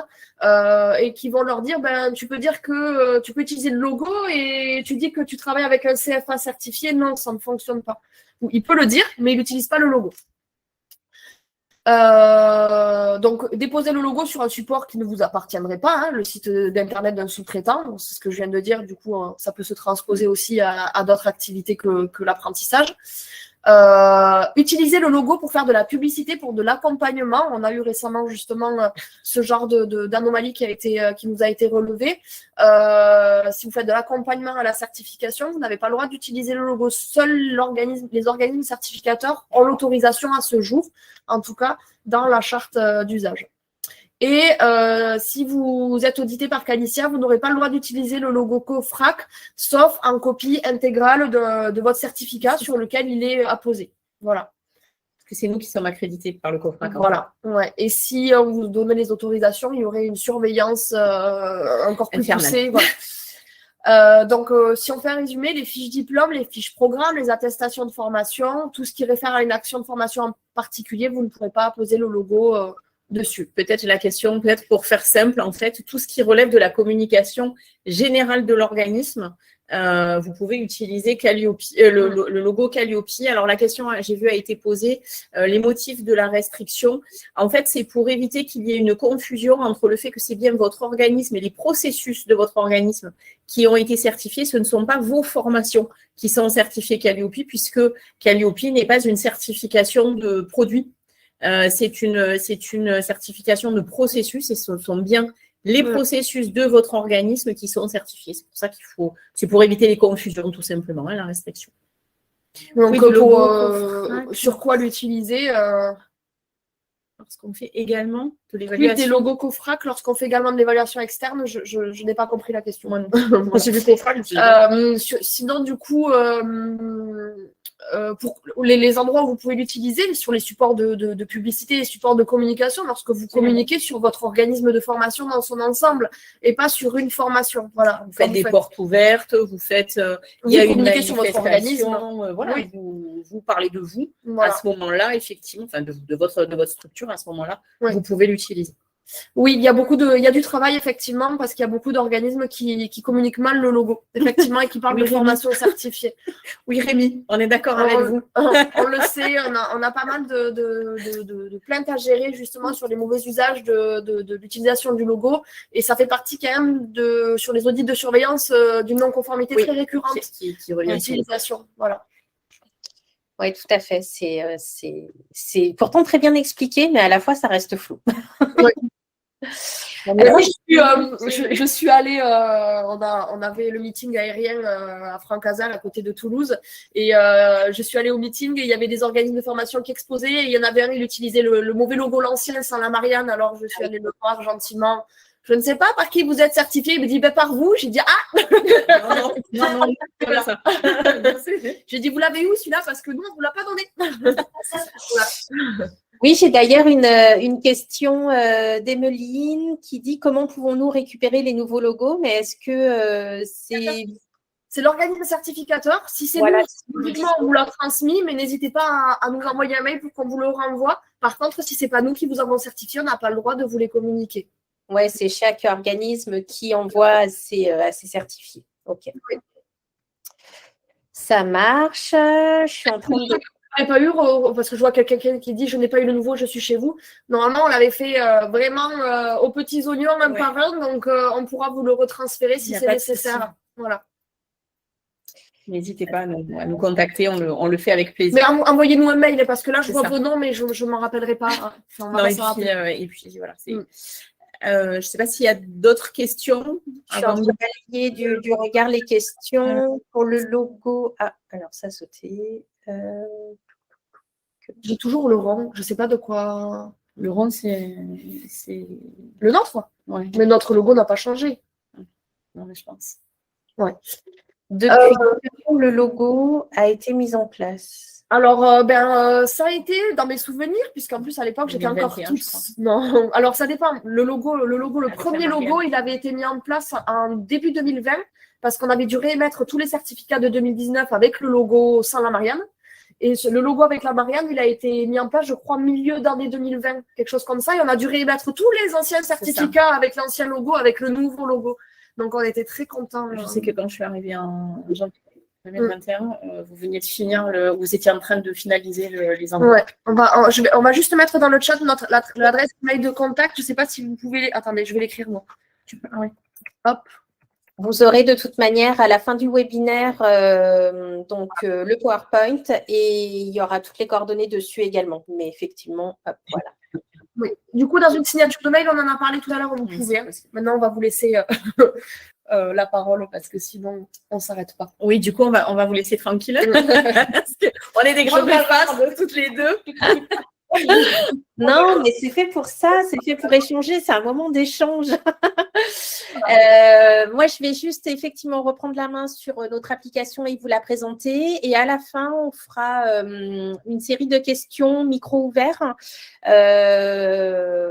et qui vont leur dire, tu peux dire que tu peux utiliser le logo et tu dis que tu travailles avec un CFA certifié. Non, ça ne fonctionne pas. Il peut le dire, mais il n'utilise pas le logo. Donc, déposer le logo sur un support qui ne vous appartiendrait pas, le site d'internet d'un sous-traitant, c'est ce que je viens de dire, du coup, ça peut se transposer aussi à d'autres activités que l'apprentissage. Utiliser le logo pour faire de la publicité, pour de l'accompagnement. On a eu récemment justement ce genre d'anomalie qui nous a été relevée. Si vous faites de l'accompagnement à la certification, vous n'avez pas le droit d'utiliser le logo. Seuls les organismes certificateurs ont l'autorisation à ce jour, en tout cas dans la charte d'usage. Et si vous êtes audité par Calicia, vous n'aurez pas le droit d'utiliser le logo COFRAC, sauf en copie intégrale de votre certificat sur lequel il est apposé. Voilà. Parce que c'est nous qui sommes accrédités par le COFRAC. Voilà. Ouais. Et si on vous donnait les autorisations, il y aurait une surveillance encore plus poussée. Voilà. Donc, si on fait un résumé, les fiches diplômes, les fiches programmes, les attestations de formation, tout ce qui réfère à une action de formation en particulier, vous ne pourrez pas apposer le logo dessus. Peut-être la question, peut-être pour faire simple, en fait, tout ce qui relève de la communication générale de l'organisme, vous pouvez utiliser Calliope, le logo Calliope. Alors, la question, j'ai vu, a été posée, les motifs de la restriction. En fait, c'est pour éviter qu'il y ait une confusion entre le fait que c'est bien votre organisme et les processus de votre organisme qui ont été certifiés. Ce ne sont pas vos formations qui sont certifiées Calliope, puisque Calliope n'est pas une certification de produit. C'est une certification de processus et ce sont bien les processus de votre organisme qui sont certifiés. C'est pour ça c'est pour éviter les confusions tout simplement, la restriction. Donc, sur quoi l'utiliser lorsqu'on fait également de l'évaluation. Des logos COFRAC, lorsqu'on fait également de l'évaluation externe, je n'ai pas compris la question. C'est du COFRAC. Sinon, du coup, pour les endroits où vous pouvez l'utiliser, sur les supports de publicité, les supports de communication, lorsque vous communiquez sur votre organisme de formation dans son ensemble et pas sur une formation. Voilà. Vous faites des portes ouvertes, vous communiquez sur votre organisme. Voilà, oui. vous parlez de vous. Voilà. À ce moment-là, effectivement, enfin de votre structure, à ce moment-là, vous pouvez l'utiliser. Oui, il y a du travail, effectivement, parce qu'il y a beaucoup d'organismes qui communiquent mal le logo, effectivement, et qui parlent de formation certifiée. Oui, Rémi, on est d'accord avec vous. On le sait, on a pas mal de plaintes à gérer, justement, sur les mauvais usages de l'utilisation du logo, et ça fait partie quand même, sur les audits de surveillance, d'une non-conformité très récurrente qui revient d'utilisation. Voilà. Oui, tout à fait. C'est pourtant très bien expliqué, mais à la fois, ça reste flou. Oui. Alors, je suis allée, on avait le meeting aérien à Francazal, à côté de Toulouse, et je suis allée au meeting et il y avait des organismes de formation qui exposaient, et il y en avait un, il utilisait le mauvais logo, l'ancien, sans la Marianne, alors je suis allée le voir gentiment. Je ne sais pas par qui vous êtes certifié. Il me dit, par vous. J'ai dit, non, c'est pas ça. J'ai dit, vous l'avez où celui-là? Parce que nous, on ne vous l'a pas donné. Voilà. Oui, j'ai d'ailleurs une question d'Emeline qui dit comment pouvons-nous récupérer les nouveaux logos, mais est-ce que c'est l'organisme certificateur. Si c'est nous, on vous l'a transmis, mais n'hésitez pas à nous envoyer un mail pour qu'on vous le renvoie. Par contre, si ce n'est pas nous qui vous avons certifié, on n'a pas le droit de vous les communiquer. Oui, c'est chaque organisme qui envoie à ses certifiés. OK. Oui. Ça marche. Je suis en train de... Je n'ai pas eu, parce que je vois quelqu'un qui dit « je n'ai pas eu le nouveau, je suis chez vous ». Normalement, on l'avait fait vraiment aux petits oignons, par un, donc on pourra vous le retransférer si c'est nécessaire. Voilà. N'hésitez pas à nous contacter, on le fait avec plaisir. Mais envoyez-nous un mail, parce que là, je C'est vois ça. vos noms, mais je ne m'en rappellerai pas. Enfin, on va Non, pas et s'en rappeler. puis voilà. Je ne sais pas s'il y a d'autres questions. Je suis en train de balayer du regard les questions pour le logo. Ah, alors ça a sauté. J'ai toujours le rond. Je ne sais pas de quoi. Le rond, c'est Le nôtre. Ouais. Mais notre logo n'a pas changé. Non, mais je pense. Ouais. Depuis quand le logo a été mis en place? Alors, ça a été dans mes souvenirs, puisqu'en plus, à l'époque, j'étais encore 2021, toute... je crois. Non, alors ça dépend. Le logo, le Avec premier la logo, Marianne. il avait été mis en place en début 2020, parce qu'on avait dû réémettre tous les certificats de 2019 avec le logo sans la Marianne. Et le logo avec la Marianne, il a été mis en place, je crois, milieu d'année 2020, quelque chose comme ça. Et on a dû réémettre tous les anciens certificats avec l'ancien logo, avec le nouveau logo. Donc, on était très contents. Je sais que quand je suis arrivée en janvier 2021, vous veniez de finir, vous étiez en train de finaliser les envois. Ouais, on va juste mettre dans le chat l'adresse mail de contact. Je ne sais pas si vous pouvez... Attendez, je vais l'écrire moi. Ah oui. Hop. Vous aurez de toute manière à la fin du webinaire le PowerPoint et il y aura toutes les coordonnées dessus également. Mais effectivement, hop, voilà. Oui. Du coup, dans une signature de mail, on en a parlé tout à l'heure, vous pouvez. Maintenant, on va vous laisser la parole parce que sinon, on ne s'arrête pas. Oui, du coup, on va vous laisser tranquille. Parce qu'on est des grandes bavardes toutes les deux. Non, mais c'est fait pour ça, c'est fait pour échanger, c'est un moment d'échange. Moi, je vais juste effectivement reprendre la main sur notre application et vous la présenter. Et à la fin, on fera une série de questions micro ouvert.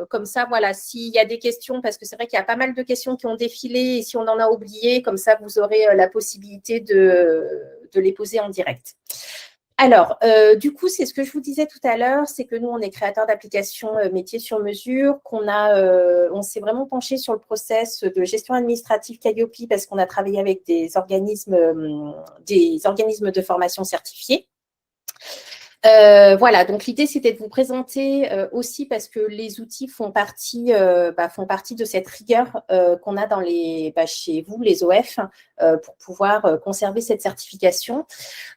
Comme ça, voilà, s'il y a des questions, parce que c'est vrai qu'il y a pas mal de questions qui ont défilé et si on en a oublié, comme ça, vous aurez la possibilité de les poser en direct. Alors, du coup, c'est ce que je vous disais tout à l'heure, c'est que nous, on est créateurs d'applications métiers sur mesure, on s'est vraiment penché sur le process de gestion administrative Calliope parce qu'on a travaillé avec des organismes de formation certifiés. Voilà, donc l'idée, c'était de vous présenter aussi parce que les outils font partie de cette rigueur qu'on a chez vous, les OF, pour pouvoir conserver cette certification.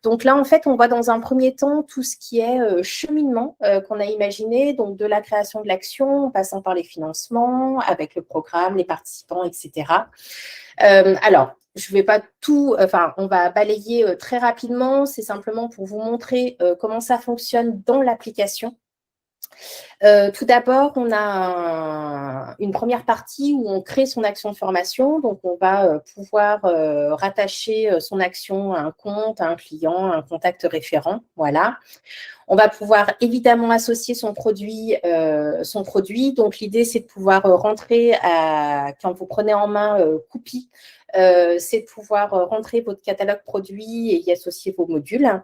Donc là, en fait, on voit dans un premier temps tout ce qui est cheminement qu'on a imaginé, donc de la création de l'action, en passant par les financements, avec le programme, les participants, etc. Alors, je ne vais pas on va balayer très rapidement. C'est simplement pour vous montrer comment ça fonctionne dans l'application. Tout d'abord, on a une première partie où on crée son action de formation. Donc, on va pouvoir rattacher son action à un compte, à un client, à un contact référent. Voilà. On va pouvoir évidemment associer son produit. Donc, l'idée, c'est de pouvoir rentrer quand vous prenez en main Coupy, c'est de pouvoir rentrer votre catalogue produit et y associer vos modules.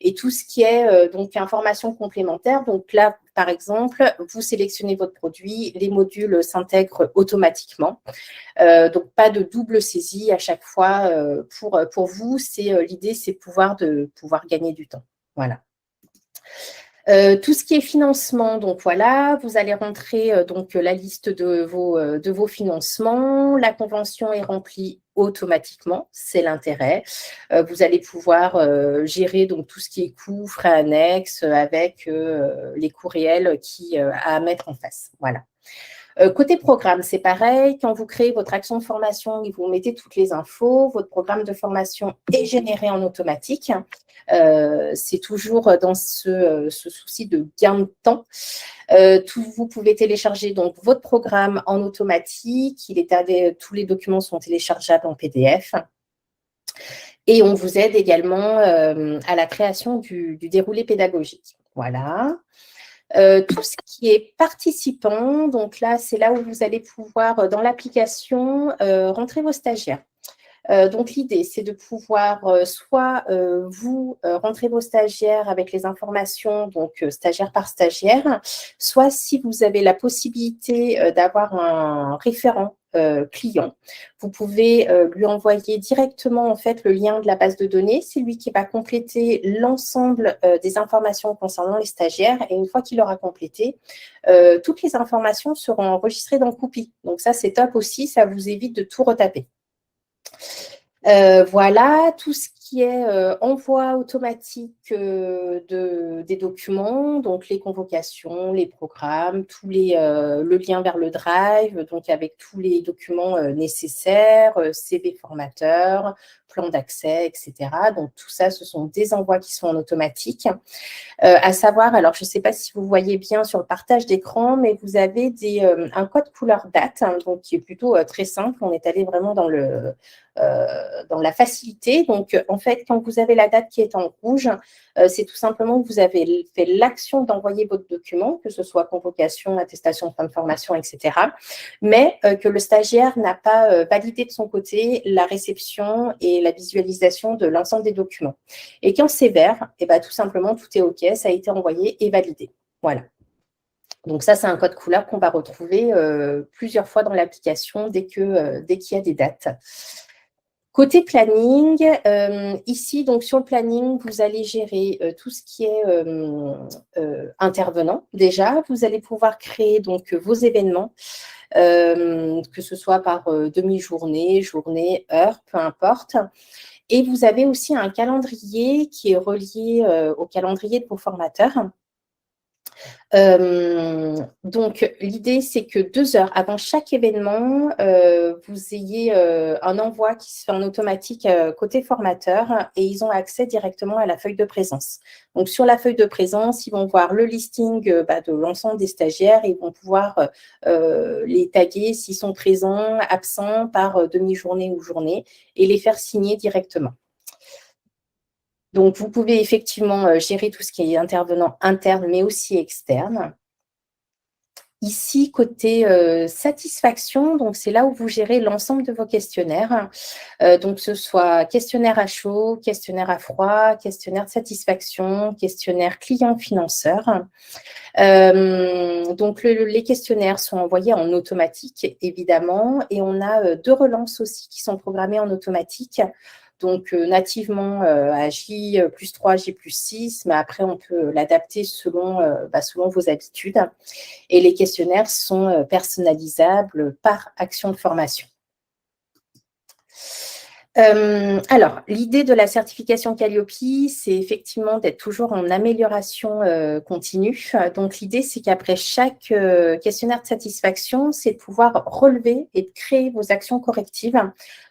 Et tout ce qui est donc information complémentaire. Donc là, par exemple, vous sélectionnez votre produit, les modules s'intègrent automatiquement. Donc, pas de double saisie à chaque fois pour vous. L'idée, c'est de pouvoir gagner du temps. Voilà. Tout ce qui est financement, donc voilà, vous allez rentrer la liste de vos financements. La convention est remplie automatiquement, c'est l'intérêt. Vous allez pouvoir gérer donc tout ce qui est coûts, frais annexes avec les coûts réels à mettre en face. Voilà. Côté programme, c'est pareil. Quand vous créez votre action de formation et vous mettez toutes les infos, votre programme de formation est généré en automatique. C'est toujours dans ce souci de gain de temps. Vous pouvez télécharger donc votre programme en automatique. Tous les documents sont téléchargeables en PDF. Et on vous aide également à la création du déroulé pédagogique. Voilà. Tout ce qui est participant, donc là, c'est là où vous allez pouvoir, dans l'application, rentrer vos stagiaires. Donc, l'idée, c'est de pouvoir soit vous rentrer vos stagiaires avec les informations, donc stagiaire par stagiaire, soit si vous avez la possibilité d'avoir un référent client, vous pouvez lui envoyer directement en fait le lien de la base de données. C'est lui qui va compléter l'ensemble des informations concernant les stagiaires et une fois qu'il aura complété, toutes les informations seront enregistrées dans Coupy. Donc ça, c'est top aussi, ça vous évite de tout retaper. Voilà, tout ce qui est envoi automatique des documents, donc les convocations, les programmes, le lien vers le Drive, donc avec tous les documents nécessaires, CV formateur, plan d'accès, etc. Donc tout ça, ce sont des envois qui sont en automatique. À savoir, alors je ne sais pas si vous voyez bien sur le partage d'écran, mais vous avez un code couleur date, hein, donc qui est plutôt très simple. On est allé vraiment dans la facilité. Donc, en fait, quand vous avez la date qui est en rouge, c'est tout simplement que vous avez fait l'action d'envoyer votre document, que ce soit convocation, attestation de fin de formation, etc., mais que le stagiaire n'a pas validé de son côté la réception et la visualisation de l'ensemble des documents. Et quand c'est vert, tout simplement, tout est OK, ça a été envoyé et validé. Voilà. Donc ça, c'est un code couleur qu'on va retrouver plusieurs fois dans l'application dès qu'il y a des dates. Côté planning, ici, donc sur le planning, vous allez gérer tout ce qui est intervenant. Déjà, vous allez pouvoir créer donc vos événements, que ce soit par demi-journée, journée, heure, peu importe. Et vous avez aussi un calendrier qui est relié au calendrier de vos formateurs. Donc, l'idée, c'est que 2 heures avant chaque événement, vous ayez un envoi qui se fait en automatique côté formateur et ils ont accès directement à la feuille de présence. Donc, sur la feuille de présence, ils vont voir le listing de l'ensemble des stagiaires et ils vont pouvoir les taguer s'ils sont présents, absents par demi-journée ou journée et les faire signer directement. Donc, vous pouvez effectivement gérer tout ce qui est intervenant interne, mais aussi externe. Ici, côté satisfaction, donc c'est là où vous gérez l'ensemble de vos questionnaires. Donc, que ce soit questionnaire à chaud, questionnaire à froid, questionnaire de satisfaction, questionnaire client-financeur. Donc, les questionnaires sont envoyés en automatique, évidemment, et on a 2 relances aussi qui sont programmées en automatique. Donc, nativement à J+3, J+6, mais après, on peut l'adapter selon vos habitudes. Et les questionnaires sont personnalisables par action de formation. Alors, l'idée de la certification Calliope, c'est effectivement d'être toujours en amélioration continue. Donc, l'idée, c'est qu'après chaque questionnaire de satisfaction, c'est de pouvoir relever et de créer vos actions correctives.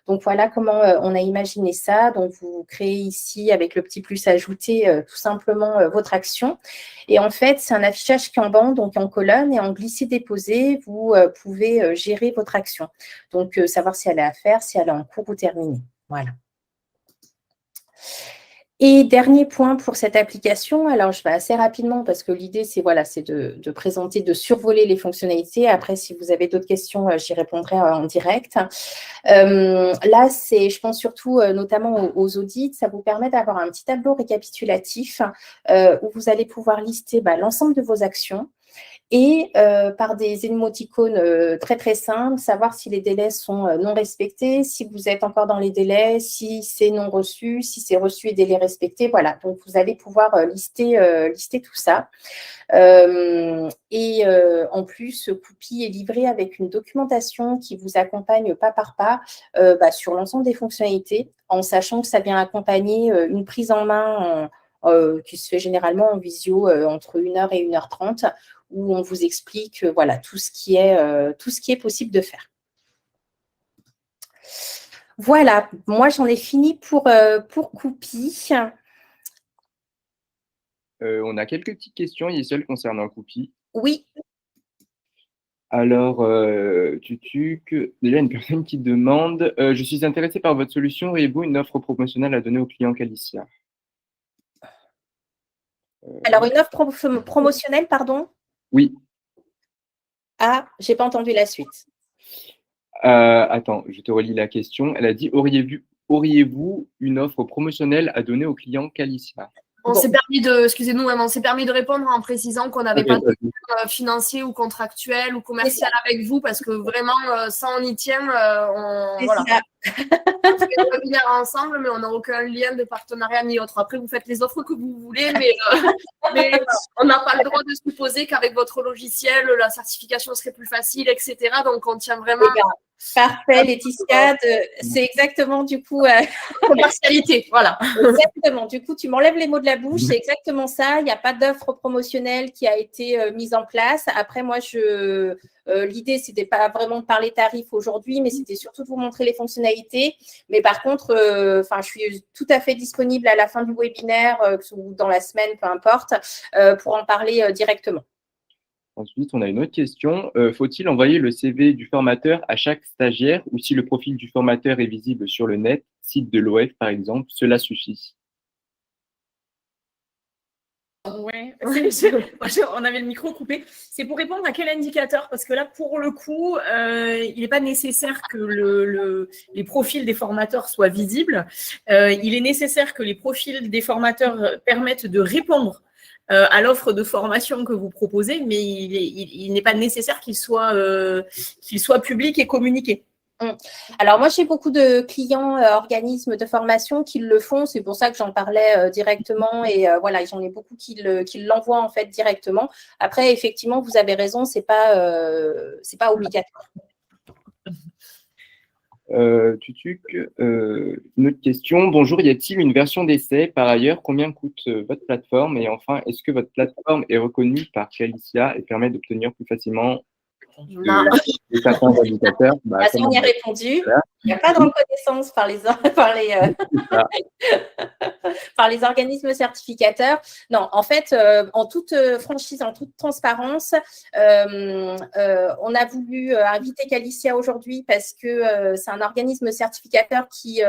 Donc, voilà comment on a imaginé ça. Donc, vous créez ici, avec le petit plus ajouté, tout simplement votre action. Et en fait, c'est un affichage Kanban, donc en colonne, et en glisser-déposer, vous pouvez gérer votre action. Donc, savoir si elle est à faire, si elle est en cours ou terminée. Voilà. Et dernier point pour cette application, alors je vais assez rapidement parce que l'idée, c'est de présenter, de survoler les fonctionnalités. Après, si vous avez d'autres questions, j'y répondrai en direct. Là, je pense surtout notamment aux audits, ça vous permet d'avoir un petit tableau récapitulatif où vous allez pouvoir lister l'ensemble de vos actions. Et par des émoticônes très, très simples, savoir si les délais sont non respectés, si vous êtes encore dans les délais, si c'est non reçu, si c'est reçu et délai respecté. Voilà, donc vous allez pouvoir lister tout ça. Et en plus, Coupi est livré avec une documentation qui vous accompagne pas par pas sur l'ensemble des fonctionnalités, en sachant que ça vient accompagner une prise en main qui se fait généralement en visio entre 1h et 1h30, où on vous explique tout ce qui est possible de faire. Voilà, moi j'en ai fini pour Coupi. On a quelques petites questions, Yesel, concernant Coupi. Oui. Alors, déjà une personne qui demande je suis intéressée par votre solution, auriez-vous une offre promotionnelle à donner aux clients Calicia? Alors, une offre promotionnelle, pardon? Oui. Ah, j'ai pas entendu la suite. Attends, je te relis la question. Elle a dit auriez-vous une offre promotionnelle à donner aux clients Calicia? On s'est permis de répondre en précisant qu'on n'avait pas de financier ou contractuel ou commercial avec vous parce que vraiment, ça on y tient. Voilà. On fait un webinaire ensemble, mais on n'a aucun lien de partenariat ni autre. Après, vous faites les offres que vous voulez, mais on n'a pas le droit de supposer qu'avec votre logiciel, la certification serait plus facile, etc. Donc, on tient vraiment Parfait, Laetitia. C'est exactement du coup. Commercialité, voilà. Exactement. Du coup, tu m'enlèves les mots de la bouche. C'est exactement ça. Il n'y a pas d'offre promotionnelle qui a été mise en place. Après, moi, l'idée, c'était pas vraiment de parler tarifs aujourd'hui, mais c'était surtout de vous montrer les fonctionnalités. Mais par contre, je suis tout à fait disponible à la fin du webinaire ou dans la semaine, peu importe, pour en parler directement. Ensuite, on a une autre question. Faut-il envoyer le CV du formateur à chaque stagiaire ou si le profil du formateur est visible sur le net, site de l'OF par exemple, cela suffit? Ouais, on avait le micro coupé. C'est pour répondre à quel indicateur? Parce que là, pour le coup, il n'est pas nécessaire que les profils des formateurs soient visibles. Il est nécessaire que les profils des formateurs permettent de répondre à l'offre de formation que vous proposez, mais il n'est pas nécessaire qu'il soit public et communiqué. Alors, moi, j'ai beaucoup de clients, organismes de formation qui le font. C'est pour ça que j'en parlais directement. Et voilà, j'en ai beaucoup qui l'envoient en fait directement. Après, effectivement, vous avez raison, c'est pas obligatoire. Une autre question. Bonjour, y a-t-il une version d'essai? Par ailleurs, combien coûte votre plateforme? Et enfin, est-ce que votre plateforme est reconnue par Qualicia et permet d'obtenir plus facilement certains indicateurs? Ça, on y a répondu. Il n'y a pas de reconnaissance par les organismes certificateurs. Non, en fait, en toute franchise, en toute transparence, on a voulu inviter Qualicia aujourd'hui parce que c'est un organisme certificateur qui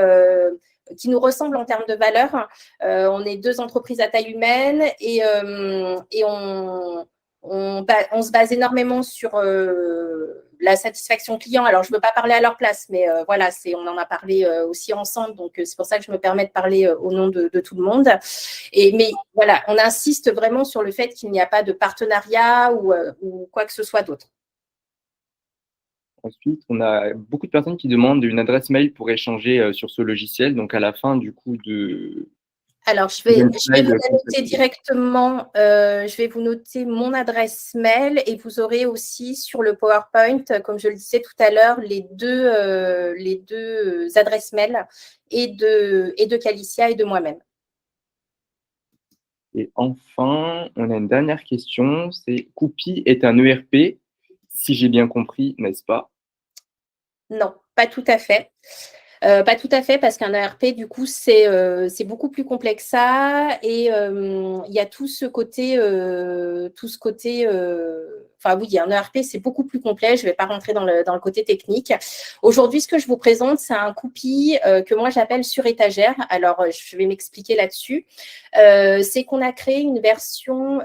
nous ressemble en termes de valeur. On est 2 entreprises à taille humaine et on se base énormément sur la satisfaction client. Alors, je ne veux pas parler à leur place, mais voilà, on en a parlé aussi ensemble. Donc, c'est pour ça que je me permets de parler au nom de tout le monde. Mais voilà, on insiste vraiment sur le fait qu'il n'y a pas de partenariat ou quoi que ce soit d'autre. Ensuite, on a beaucoup de personnes qui demandent une adresse mail pour échanger sur ce logiciel. Donc, à la fin, du coup, Alors, je vais vous noter directement, je vais vous noter mon adresse mail et vous aurez aussi sur le PowerPoint, comme je le disais tout à l'heure, les deux adresses mail et de Qualicia et de moi-même. Et enfin, on a une dernière question. C'est Coupi est un ERP, si j'ai bien compris, n'est-ce pas? Non, pas tout à fait. Pas tout à fait, parce qu'un ERP, du coup, c'est beaucoup plus complexe que ça. Et il y a tout ce côté, enfin oui, un ERP, c'est beaucoup plus complet. Je ne vais pas rentrer dans le côté technique. Aujourd'hui, ce que je vous présente, c'est un Coupi que moi, j'appelle sur étagère. Alors, je vais m'expliquer là-dessus. C'est qu'on a créé une version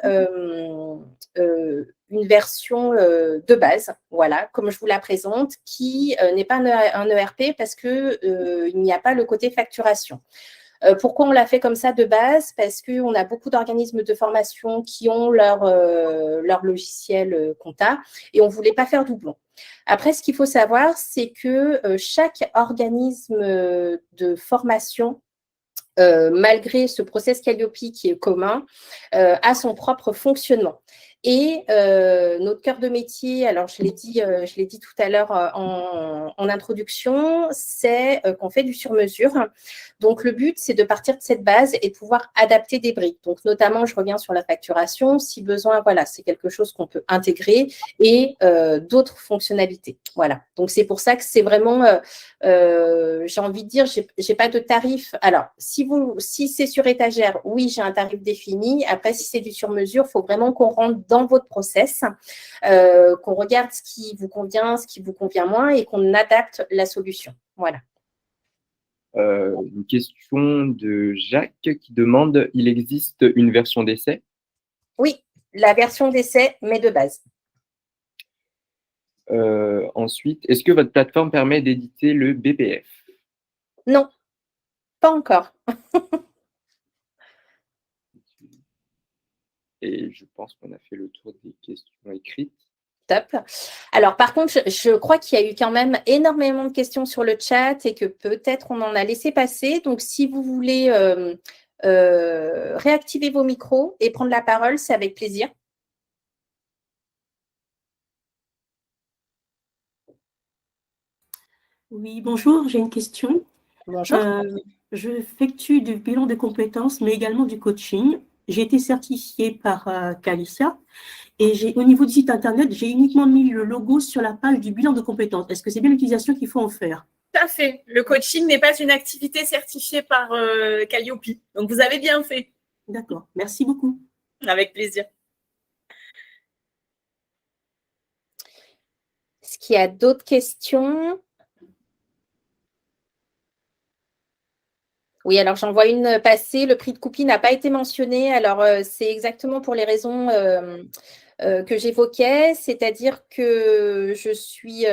de base, voilà, comme je vous la présente, qui n'est pas un ERP parce qu'il n'y a pas le côté facturation. Pourquoi on l'a fait comme ça de base? Parce qu'on a beaucoup d'organismes de formation qui ont leur logiciel compta et on ne voulait pas faire doublon. Après, ce qu'il faut savoir, c'est que chaque organisme de formation, malgré ce process Calliope qui est commun, a son propre fonctionnement. Et notre cœur de métier, alors je l'ai dit tout à l'heure en introduction, c'est qu'on fait du sur-mesure. Donc, le but, c'est de partir de cette base et de pouvoir adapter des briques. Donc, notamment, je reviens sur la facturation. Si besoin, voilà, c'est quelque chose qu'on peut intégrer et d'autres fonctionnalités. Voilà. Donc, c'est pour ça que c'est vraiment, j'ai envie de dire, j'ai pas de tarif. Alors, si c'est sur étagère, oui, j'ai un tarif défini. Après, si c'est du sur-mesure, il faut vraiment qu'on rentre dans votre process, qu'on regarde ce qui vous convient, ce qui vous convient moins et qu'on adapte la solution. Voilà. Une question de Jacques qui demande, il existe une version d'essai? Oui, la version d'essai, mais de base. Ensuite, est-ce que votre plateforme permet d'éditer le BPF? Non, pas encore. Et je pense qu'on a fait le tour des questions écrites. Top. Alors, par contre, je crois qu'il y a eu quand même énormément de questions sur le chat et que peut-être on en a laissé passer. Donc, si vous voulez réactiver vos micros et prendre la parole, c'est avec plaisir. Oui, bonjour, j'ai une question. Bonjour. Je effectue du bilan de compétences, mais également du coaching. J'ai été certifiée par Calicia et au niveau du site internet, j'ai uniquement mis le logo sur la page du bilan de compétences. Est-ce que c'est bien l'utilisation qu'il faut en faire? Tout à fait. Le coaching n'est pas une activité certifiée par Calliope. Donc, vous avez bien fait. D'accord, merci beaucoup. Avec plaisir. Est-ce qu'il y a d'autres questions? Oui, alors j'en vois une passer. Le prix de Coupi n'a pas été mentionné. Alors, c'est exactement pour les raisons que j'évoquais, c'est-à-dire que je suis…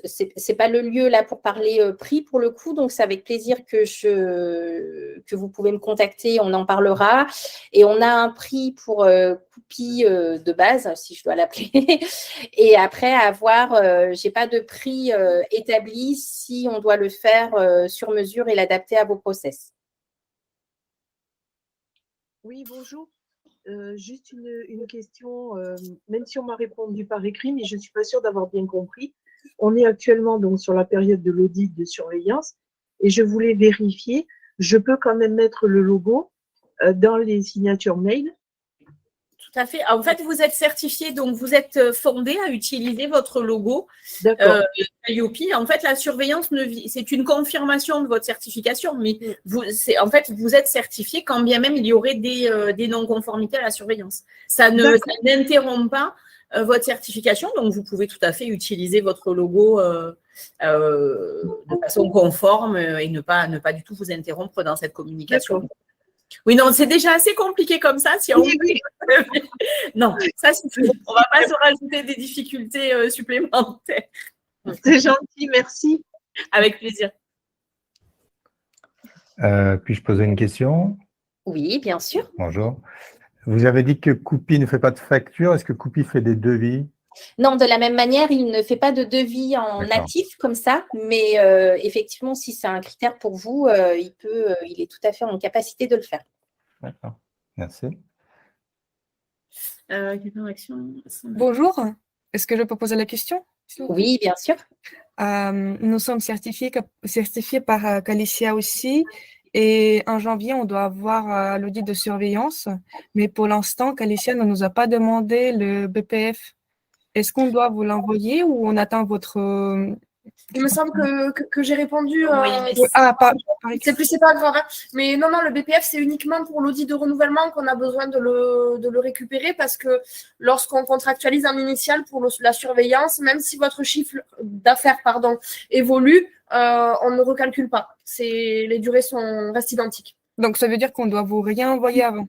c'est pas le lieu là pour parler prix pour le coup, donc c'est avec plaisir que vous pouvez me contacter, on en parlera. Et on a un prix pour Coupi de base, si je dois l'appeler. Et après, j'ai pas de prix établi si on doit le faire sur mesure et l'adapter à vos process. Oui, bonjour. Juste une question, même si on m'a répondu par écrit, mais je ne suis pas sûre d'avoir bien compris. On est actuellement donc sur la période de l'audit de surveillance et je voulais vérifier, je peux quand même mettre le logo dans les signatures mail. Tout à fait. En fait, vous êtes certifié, donc vous êtes fondé à utiliser votre logo Calliope. En fait, la surveillance, c'est une confirmation de votre certification, mais vous êtes certifié quand bien même il y aurait des non-conformités à la surveillance. Ça n'interrompt pas votre certification, donc vous pouvez tout à fait utiliser votre logo de façon conforme et ne pas du tout vous interrompre dans cette communication. Oui, non, c'est déjà assez compliqué comme ça. Non, ça suffit. On ne va pas se rajouter des difficultés supplémentaires. C'est gentil, merci. Avec plaisir. Puis-je poser une question? Oui, bien sûr. Bonjour. Vous avez dit que Coupi ne fait pas de facture. Est-ce que Coupi fait des devis? Non, de la même manière, il ne fait pas de devis en natif comme ça, mais effectivement, si c'est un critère pour vous, il est tout à fait en capacité de le faire. D'accord, merci. Bonjour, est-ce que je peux poser la question? Oui, bien sûr. Nous sommes certifiés par Calicia aussi. Et en janvier, on doit avoir l'audit de surveillance. Mais pour l'instant, Calicia ne nous a pas demandé le BPF. Est-ce qu'on doit vous l'envoyer ou on attend votre… Il me semble que j'ai répondu… c'est pas grave. Hein. Mais non, le BPF, c'est uniquement pour l'audit de renouvellement qu'on a besoin de le récupérer parce que lorsqu'on contractualise un initial pour la surveillance, même si votre chiffre d'affaires évolue, on ne recalcule pas. Les durées restent identiques. Donc, ça veut dire qu'on doit vous rien envoyer avant?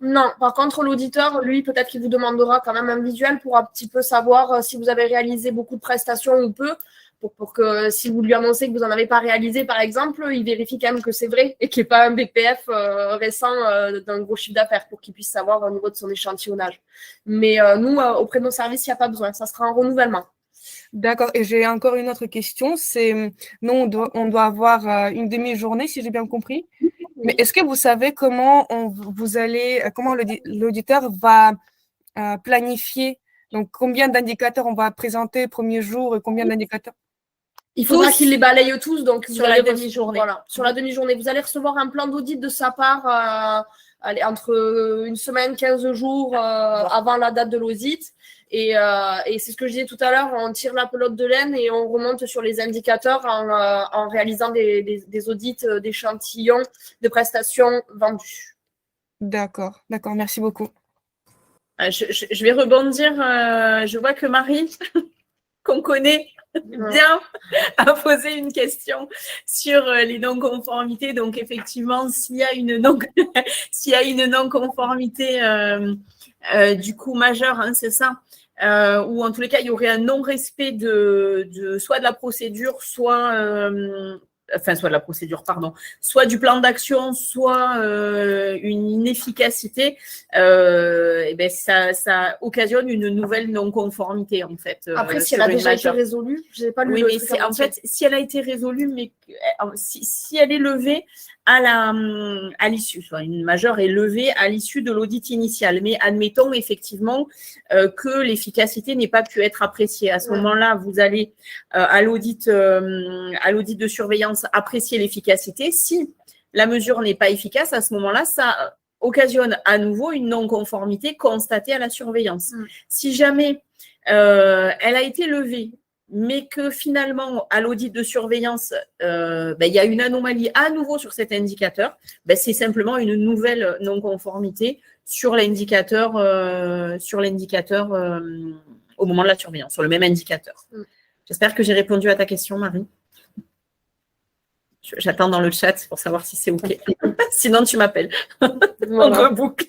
Non, par contre, l'auditeur, lui, peut-être qu'il vous demandera quand même un visuel pour un petit peu savoir si vous avez réalisé beaucoup de prestations ou peu, pour que si vous lui annoncez que vous n'en avez pas réalisé, par exemple, il vérifie quand même que c'est vrai et qu'il n'y ait pas un BPF récent d'un gros chiffre d'affaires pour qu'il puisse savoir au niveau de son échantillonnage. Mais nous, auprès de nos services, il n'y a pas besoin. Ça sera un renouvellement. D'accord. Et j'ai encore une autre question. Nous, on doit avoir une demi-journée, si j'ai bien compris. Mais est-ce que vous savez comment l'auditeur va planifier? Donc, combien d'indicateurs on va présenter le premier jour et combien d'indicateurs? Il faudra qu'il les balaye tous. Donc, sur la demi-journée. Voilà, sur la demi-journée. Vous allez recevoir un plan d'audit de sa part entre une semaine, 15 jours avant la date de l'audit. Et c'est ce que je disais tout à l'heure, on tire la pelote de laine et on remonte sur les indicateurs en réalisant des audits d'échantillons de prestations vendues. D'accord, merci beaucoup. Je vais rebondir. Je vois que Marie, qu'on connaît bien, a posé une question sur les non-conformités. Donc, effectivement, s'il y a une non-conformité du coup majeure, hein, c'est ça, ou en tous les cas, il y aurait un non-respect soit de la procédure, soit du plan d'action, soit une inefficacité, ça occasionne une nouvelle non-conformité, en fait. Après, si elle a déjà été résolue, je n'ai pas lu. Oui, mais en fait, si elle a été résolue, mais si elle est levée à l'issue, soit une majeure est levée à l'issue de l'audit initial. Mais admettons effectivement que l'efficacité n'ait pas pu être appréciée. À ce moment-là, vous allez à l'audit de surveillance apprécier l'efficacité. Si la mesure n'est pas efficace, à ce moment-là, ça occasionne à nouveau une non-conformité constatée à la surveillance. Si jamais elle a été levée, mais que finalement, à l'audit de surveillance, il y a une anomalie à nouveau sur cet indicateur, c'est simplement une nouvelle non-conformité sur l'indicateur au moment de la surveillance, sur le même indicateur. J'espère que j'ai répondu à ta question, Marie. J'attends dans le chat pour savoir si c'est OK. Sinon, tu m'appelles. On reboucle.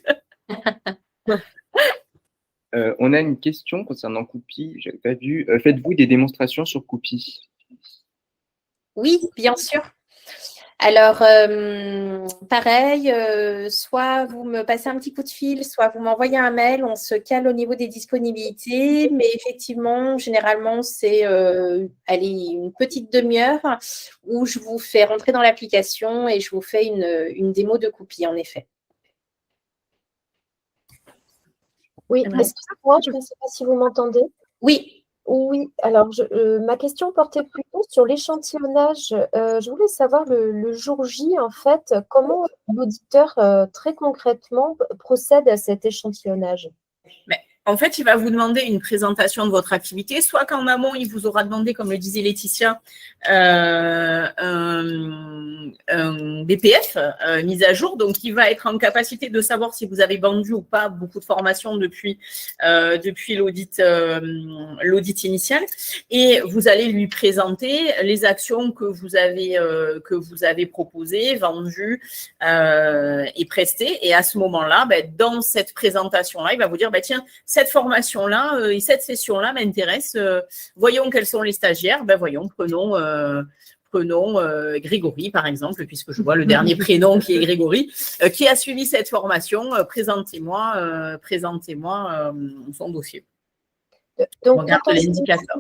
On a une question concernant Coupy. Je n'avais pas vu. Faites-vous des démonstrations sur Coupy? Oui, bien sûr. Alors, pareil, soit vous me passez un petit coup de fil, soit vous m'envoyez un mail, on se cale au niveau des disponibilités. Mais effectivement, généralement, c'est une petite demi-heure où je vous fais rentrer dans l'application et je vous fais une démo de Coupy, en effet. Oui, excusez-moi, je ne sais pas si vous m'entendez. Oui. Oui, alors ma question portait plutôt sur l'échantillonnage. Je voulais savoir le jour J, en fait, comment l'auditeur, très concrètement, procède à cet échantillonnage. En fait, il va vous demander une présentation de votre activité, soit qu'en amont, il vous aura demandé, comme le disait Laetitia, un BPF mise à jour. Donc, il va être en capacité de savoir si vous avez vendu ou pas beaucoup de formations depuis l'audit initial. Et vous allez lui présenter les actions que vous avez proposées, vendues et prestées. Et à ce moment-là, dans cette présentation-là, il va vous dire, tiens, cette formation-là et cette session-là m'intéresse. Voyons quels sont les stagiaires. Prenons Grégory, par exemple, puisque je vois le dernier prénom qui est Grégory, qui a suivi cette formation. Présentez-moi son dossier. Donc, on regarde l'indicateur.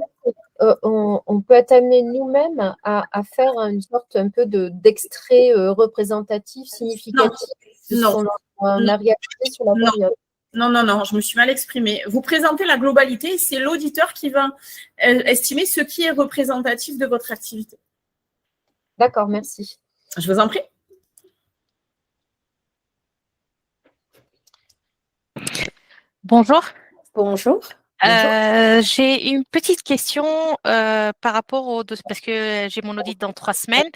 On peut être amené nous-mêmes à faire une sorte un peu d'extrait représentatif, significatif de ce qu'on a réalisé sur la période. Non, je me suis mal exprimée. Vous présentez la globalité, c'est l'auditeur qui va estimer ce qui est représentatif de votre activité. D'accord, merci. Je vous en prie. Bonjour. Bonjour. J'ai une petite question par rapport parce que j'ai mon audit dans 3 semaines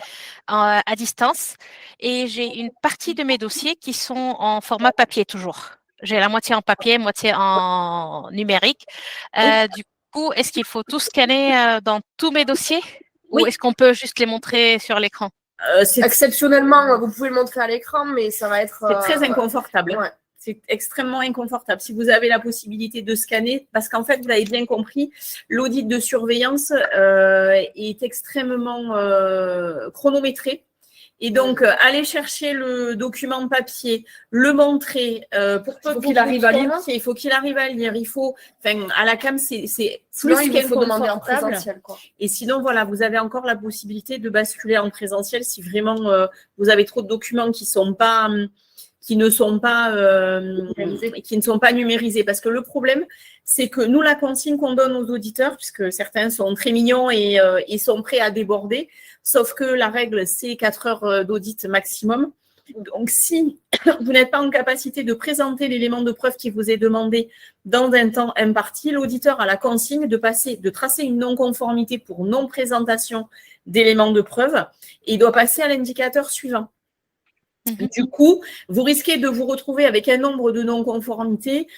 à distance et j'ai une partie de mes dossiers qui sont en format papier toujours. J'ai la moitié en papier, moitié en numérique. Du coup, est-ce qu'il faut tout scanner dans tous mes dossiers ou est-ce qu'on peut juste les montrer sur l'écran? Exceptionnellement, vous pouvez le montrer à l'écran, mais ça va être… C'est très inconfortable. Ouais. C'est extrêmement inconfortable. Si vous avez la possibilité de scanner, parce qu'en fait, vous l'avez bien compris, l'audit de surveillance est extrêmement chronométré. Et donc, aller chercher le document papier, le montrer, pour qu'il arrive à lire, il faut qu'il arrive à lire. Il faut, à la CAM, c'est plus qu'inconfortable. Et sinon, voilà, vous avez encore la possibilité de basculer en présentiel si vraiment vous avez trop de documents qui ne sont pas numérisés. Parce que le problème, c'est que nous, la consigne qu'on donne aux auditeurs, puisque certains sont très mignons et sont prêts à déborder, sauf que la règle, c'est 4 heures d'audit maximum. Donc, si vous n'êtes pas en capacité de présenter l'élément de preuve qui vous est demandé dans un temps imparti, l'auditeur a la consigne de tracer une non-conformité pour non-présentation d'éléments de preuve et il doit passer à l'indicateur suivant. Du coup, vous risquez de vous retrouver avec un nombre de non-conformités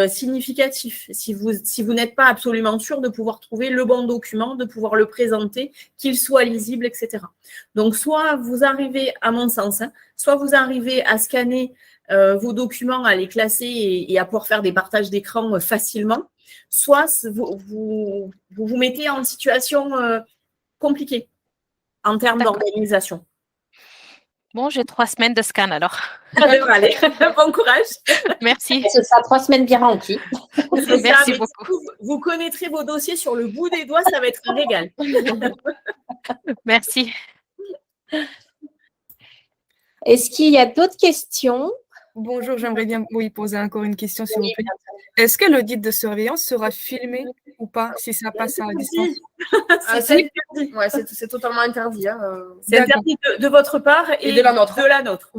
significatif si vous n'êtes pas absolument sûr de pouvoir trouver le bon document, de pouvoir le présenter, qu'il soit lisible, etc. Donc, soit vous arrivez, à mon sens, soit vous arrivez à scanner vos documents, à les classer et à pouvoir faire des partages d'écran facilement, soit vous mettez en situation compliquée en termes d'organisation. Bon, j'ai 3 semaines de scan alors. Allez, bon courage. Merci. Ce sera 3 semaines bien remplies. Merci beaucoup. Vous connaîtrez vos dossiers sur le bout des doigts, ça va être un régal. Merci. Est-ce qu'il y a d'autres questions? Bonjour, j'aimerais bien poser encore une question, s'il vous plaît. Est-ce que l'audit de surveillance sera filmé ou pas si ça passe à distance? C'est totalement interdit. Hein. C'est interdit de votre part et de la nôtre. De la nôtre.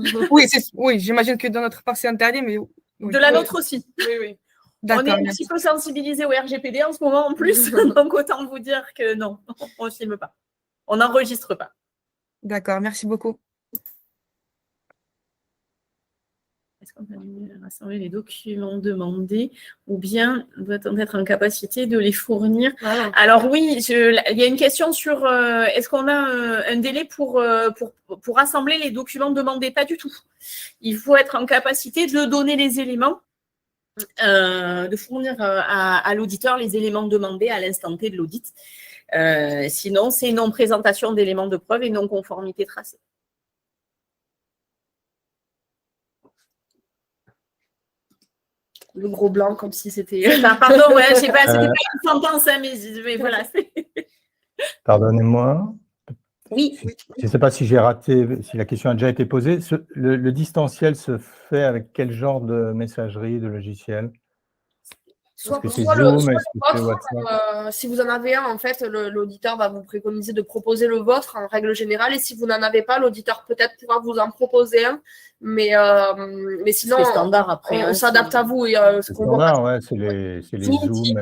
Oui, j'imagine que de notre part, c'est interdit, mais... De la nôtre aussi. Oui. On est un petit peu sensibilisé au RGPD en ce moment en plus, donc autant vous dire que non, on ne filme pas. On n'enregistre pas. D'accord, merci beaucoup. Est-ce qu'on peut rassembler les documents demandés ou bien doit-on être en capacité de les fournir? Alors oui, il y a une question sur est-ce qu'on a un délai pour rassembler les documents demandés? Pas du tout. Il faut être en capacité de donner les éléments, de fournir à l'auditeur les éléments demandés à l'instant T de l'audit. Sinon, c'est non-présentation d'éléments de preuve et non-conformité tracée. Le gros blanc, comme si c'était... Pardon, ouais, c'était pas une sentence, hein, mais voilà. Pardonnez-moi. Oui. Je ne sais pas si j'ai raté, si la question a déjà été posée. Le distanciel se fait avec quel genre de messagerie, de logiciel? Soit c'est le Zoom, vôtre, si vous en avez un, en fait, l'auditeur va vous préconiser de proposer le vôtre en règle générale. Et si vous n'en avez pas, l'auditeur peut-être pourra vous en proposer un. Mais sinon, c'est standard après. On s'adapte à vous. C'est standard, ouais, c'est les Zoom, Skype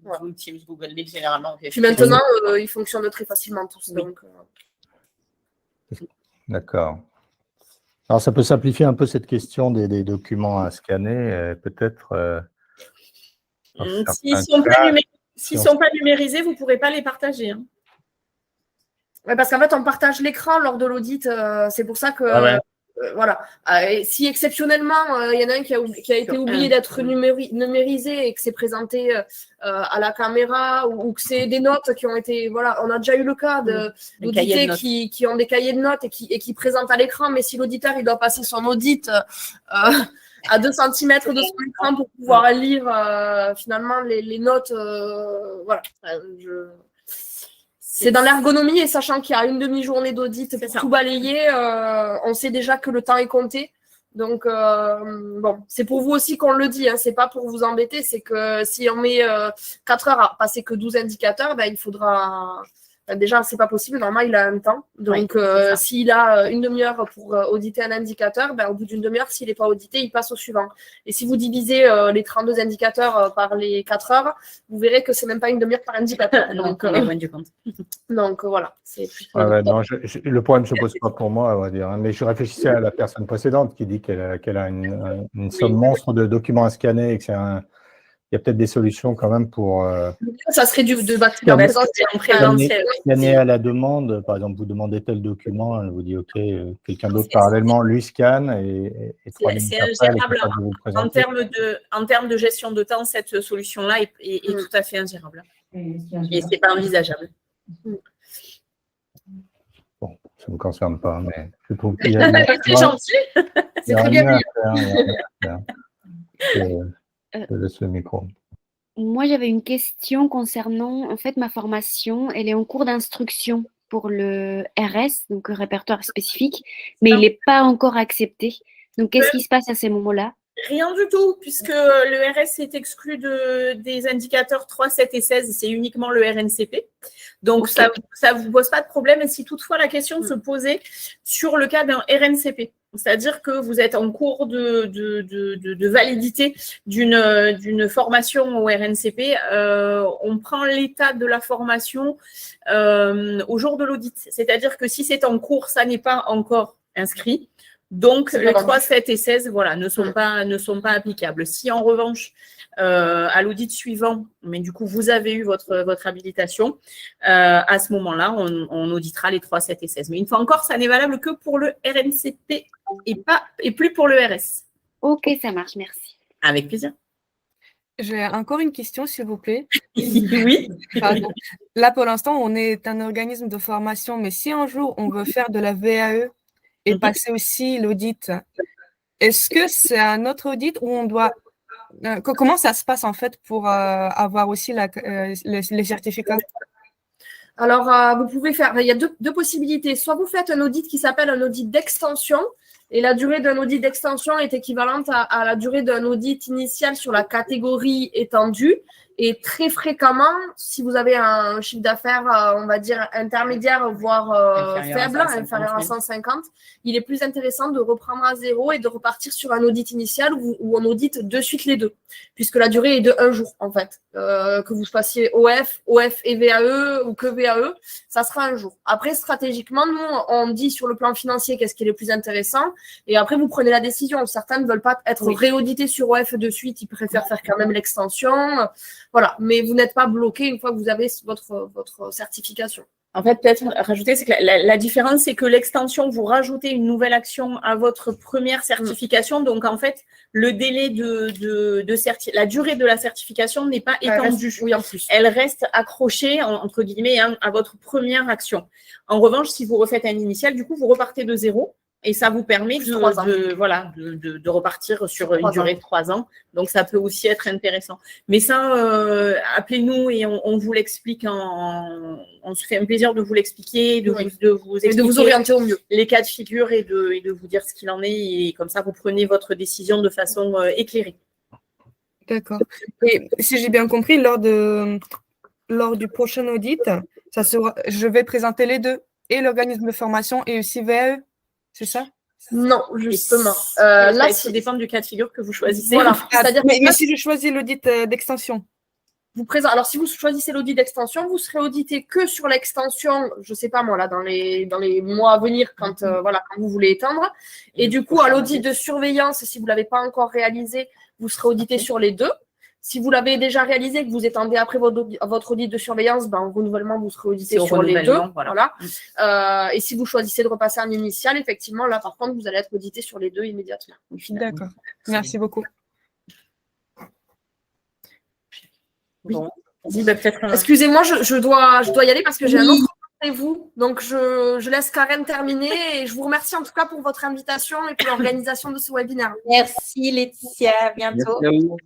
Zoom, Teams, Google Meet, généralement. Puis maintenant, ils fonctionnent très facilement tous. Oui. Donc, D'accord. Alors, ça peut simplifier un peu cette question des documents à scanner, peut-être. S'ils ne sont pas numérisés, vous ne pourrez pas les partager. Hein. Ouais, parce qu'en fait, on partage l'écran lors de l'audit. C'est pour ça que, voilà. Si exceptionnellement, il y en a un qui a été oublié d'être numérisé et que c'est présenté à la caméra ou que c'est des notes qui ont été... Voilà, on a déjà eu le cas d'auditeurs qui ont des cahiers de notes et qui présentent à l'écran, mais si l'auditeur il doit passer son audit à 2 cm de son écran pour pouvoir lire finalement les notes, voilà. C'est dans l'ergonomie et sachant qu'il y a une demi-journée d'audit pour tout balayer, on sait déjà que le temps est compté. Donc, bon, c'est pour vous aussi qu'on le dit, hein, c'est pas pour vous embêter, c'est que si on met 4 heures à passer que 12 indicateurs, ben, il faudra... Déjà, c'est pas possible, normalement, il a un temps. Donc, s'il a une demi-heure pour auditer un indicateur, ben, au bout d'une demi-heure, s'il n'est pas audité, il passe au suivant. Et si vous divisez les 32 indicateurs par les 4 heures, vous verrez que c'est même pas une demi-heure par indicateur. Donc, donc voilà. Non, le problème ne se pose pas pour moi, on va dire. Hein, mais je réfléchissais à la personne précédente qui dit qu'elle a une somme monstre de documents à scanner et que c'est un... Il y a peut-être des solutions quand même pour... ça serait de bâtiment présentiel. Scanner à la demande, par exemple, vous demandez tel document, elle vous dit OK, quelqu'un d'autre parallèlement lui scanne et 3 minutes après, elle est capable de vous le présenter. En termes de gestion de temps, cette solution-là est tout à fait ingérable. Et ce n'est pas envisageable. Bon, ça ne me concerne pas, mais je trouve qu'il y a... C'est gentil. C'est très bien. Je laisse le micro. Moi, j'avais une question concernant, en fait, ma formation. Elle est en cours d'instruction pour le RS, donc le répertoire spécifique, mais il n'est pas encore accepté. Donc, qu'est-ce qui se passe à ces moments-là? Rien du tout, puisque le RS est exclu des indicateurs 3, 7 et 16, c'est uniquement le RNCP. Donc, ça ne vous pose pas de problème. Et si toutefois la question se posait sur le cas d'un RNCP, c'est-à-dire que vous êtes en cours de validité d'une formation au RNCP, on prend l'état de la formation au jour de l'audit. C'est-à-dire que si c'est en cours, ça n'est pas encore inscrit. Donc, les 3, 7 et 16 voilà, ne sont pas applicables. Si en revanche, à l'audit suivant, mais du coup, vous avez eu votre habilitation, à ce moment-là, on auditera les 3, 7 et 16. Mais une fois encore, ça n'est valable que pour le RNCP et plus pour le RS. Ok, ça marche, merci. Avec plaisir. J'ai encore une question, s'il vous plaît. Oui. Pardon. Là, pour l'instant, on est un organisme de formation, mais si un jour, on veut faire de la VAE, et passer aussi l'audit. Est-ce que c'est un autre audit où on doit... comment ça se passe en fait pour avoir aussi les certificats? Alors, vous pouvez faire, il y a deux possibilités. Soit vous faites un audit qui s'appelle un audit d'extension, et la durée d'un audit d'extension est équivalente à la durée d'un audit initial sur la catégorie étendue. Et très fréquemment, si vous avez un chiffre d'affaires, on va dire, intermédiaire, voire faible, inférieur à 150, il est plus intéressant de reprendre à zéro et de repartir sur un audit initial où on audite de suite les deux, puisque la durée est de 1 jour, en fait. Que vous fassiez OF et VAE ou que VAE, ça sera 1 jour. Après, stratégiquement, nous, on dit sur le plan financier qu'est-ce qui est le plus intéressant, et après, vous prenez la décision. Certains ne veulent pas être réaudités sur OF de suite, ils préfèrent faire quand même l'extension. Voilà, mais vous n'êtes pas bloqué une fois que vous avez votre certification. En fait, peut-être rajouter, c'est que la différence, c'est que l'extension, vous rajoutez une nouvelle action à votre première certification. Donc, en fait, le délai la durée de la certification n'est pas étendue. Oui, en plus. Elle reste accrochée, entre guillemets, à votre première action. En revanche, si vous refaites un initial, du coup, vous repartez de zéro. Et ça vous permet de repartir sur une durée de 3 ans. Donc, ça peut aussi être intéressant. Mais ça, appelez-nous et on vous l'explique. On se fait un plaisir de vous l'expliquer, de vous expliquer, de vous orienter au mieux les cas de figure et de vous dire ce qu'il en est. Et comme ça, vous prenez votre décision de façon éclairée. D'accord. Et si j'ai bien compris, lors du prochain audit, je vais présenter les deux, et l'organisme de formation et aussi VAE. C'est ça? Non, justement. Là, ça dépend du cas de figure que vous choisissez. Voilà. C'est-à-dire mais si je choisis l'audit d'extension, alors, si vous choisissez l'audit d'extension, vous serez audité que sur l'extension, je ne sais pas moi, là, dans les mois à venir, quand vous voulez étendre. Et du coup, à l'audit de surveillance, si vous ne l'avez pas encore réalisé, vous serez audité sur les deux. Si vous l'avez déjà réalisé, que vous étendez après votre audit de surveillance, en renouvellement, vous serez audité sur les deux. Voilà. Et si vous choisissez de repasser en initial, effectivement, là, par contre, vous allez être audité sur les deux immédiatement. D'accord. Merci beaucoup. Bon. Excusez-moi, je dois y aller parce que j'ai un autre rendez-vous. Donc, je laisse Karen terminer et je vous remercie en tout cas pour votre invitation et pour l'organisation de ce webinaire. Merci Laetitia, à bientôt. Merci à vous.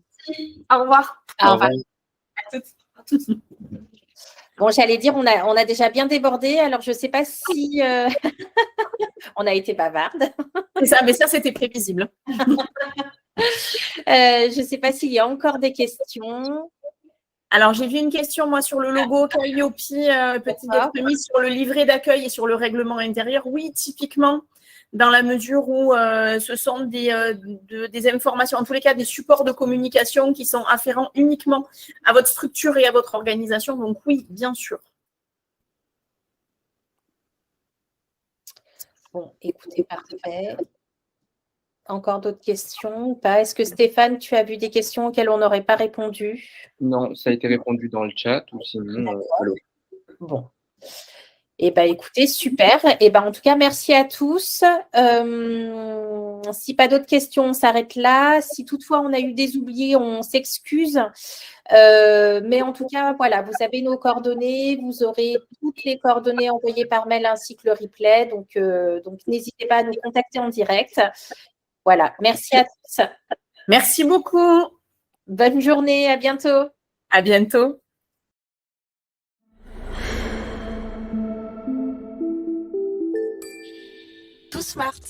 Au revoir. Au revoir. À toutes. Bon, j'allais dire, on a déjà bien débordé, alors je ne sais pas si on a été bavarde. C'est ça, mais ça, c'était prévisible. Je ne sais pas s'il y a encore des questions. Alors, j'ai vu une question, moi, sur le logo Calliope, peut-être d'être mis sur le livret d'accueil et sur le règlement intérieur. Oui, typiquement, dans la mesure où ce sont des informations, en tous les cas, des supports de communication qui sont afférents uniquement à votre structure et à votre organisation. Donc, oui, bien sûr. Bon, écoutez, parfait. Encore d'autres questions ou pas? Est-ce que Stéphane, tu as vu des questions auxquelles on n'aurait pas répondu? Non, ça a été répondu dans le chat ou sinon, allô. Bon. Eh bien, écoutez, super. Eh bien, en tout cas, merci à tous. Si pas d'autres questions, on s'arrête là. Si toutefois on a eu des oubliés, on s'excuse. Mais en tout cas, voilà, vous avez nos coordonnées. Vous aurez toutes les coordonnées envoyées par mail ainsi que le replay. Donc n'hésitez pas à nous contacter en direct. Voilà, merci à tous. Merci beaucoup. Bonne journée, à bientôt. À bientôt. Tout smart.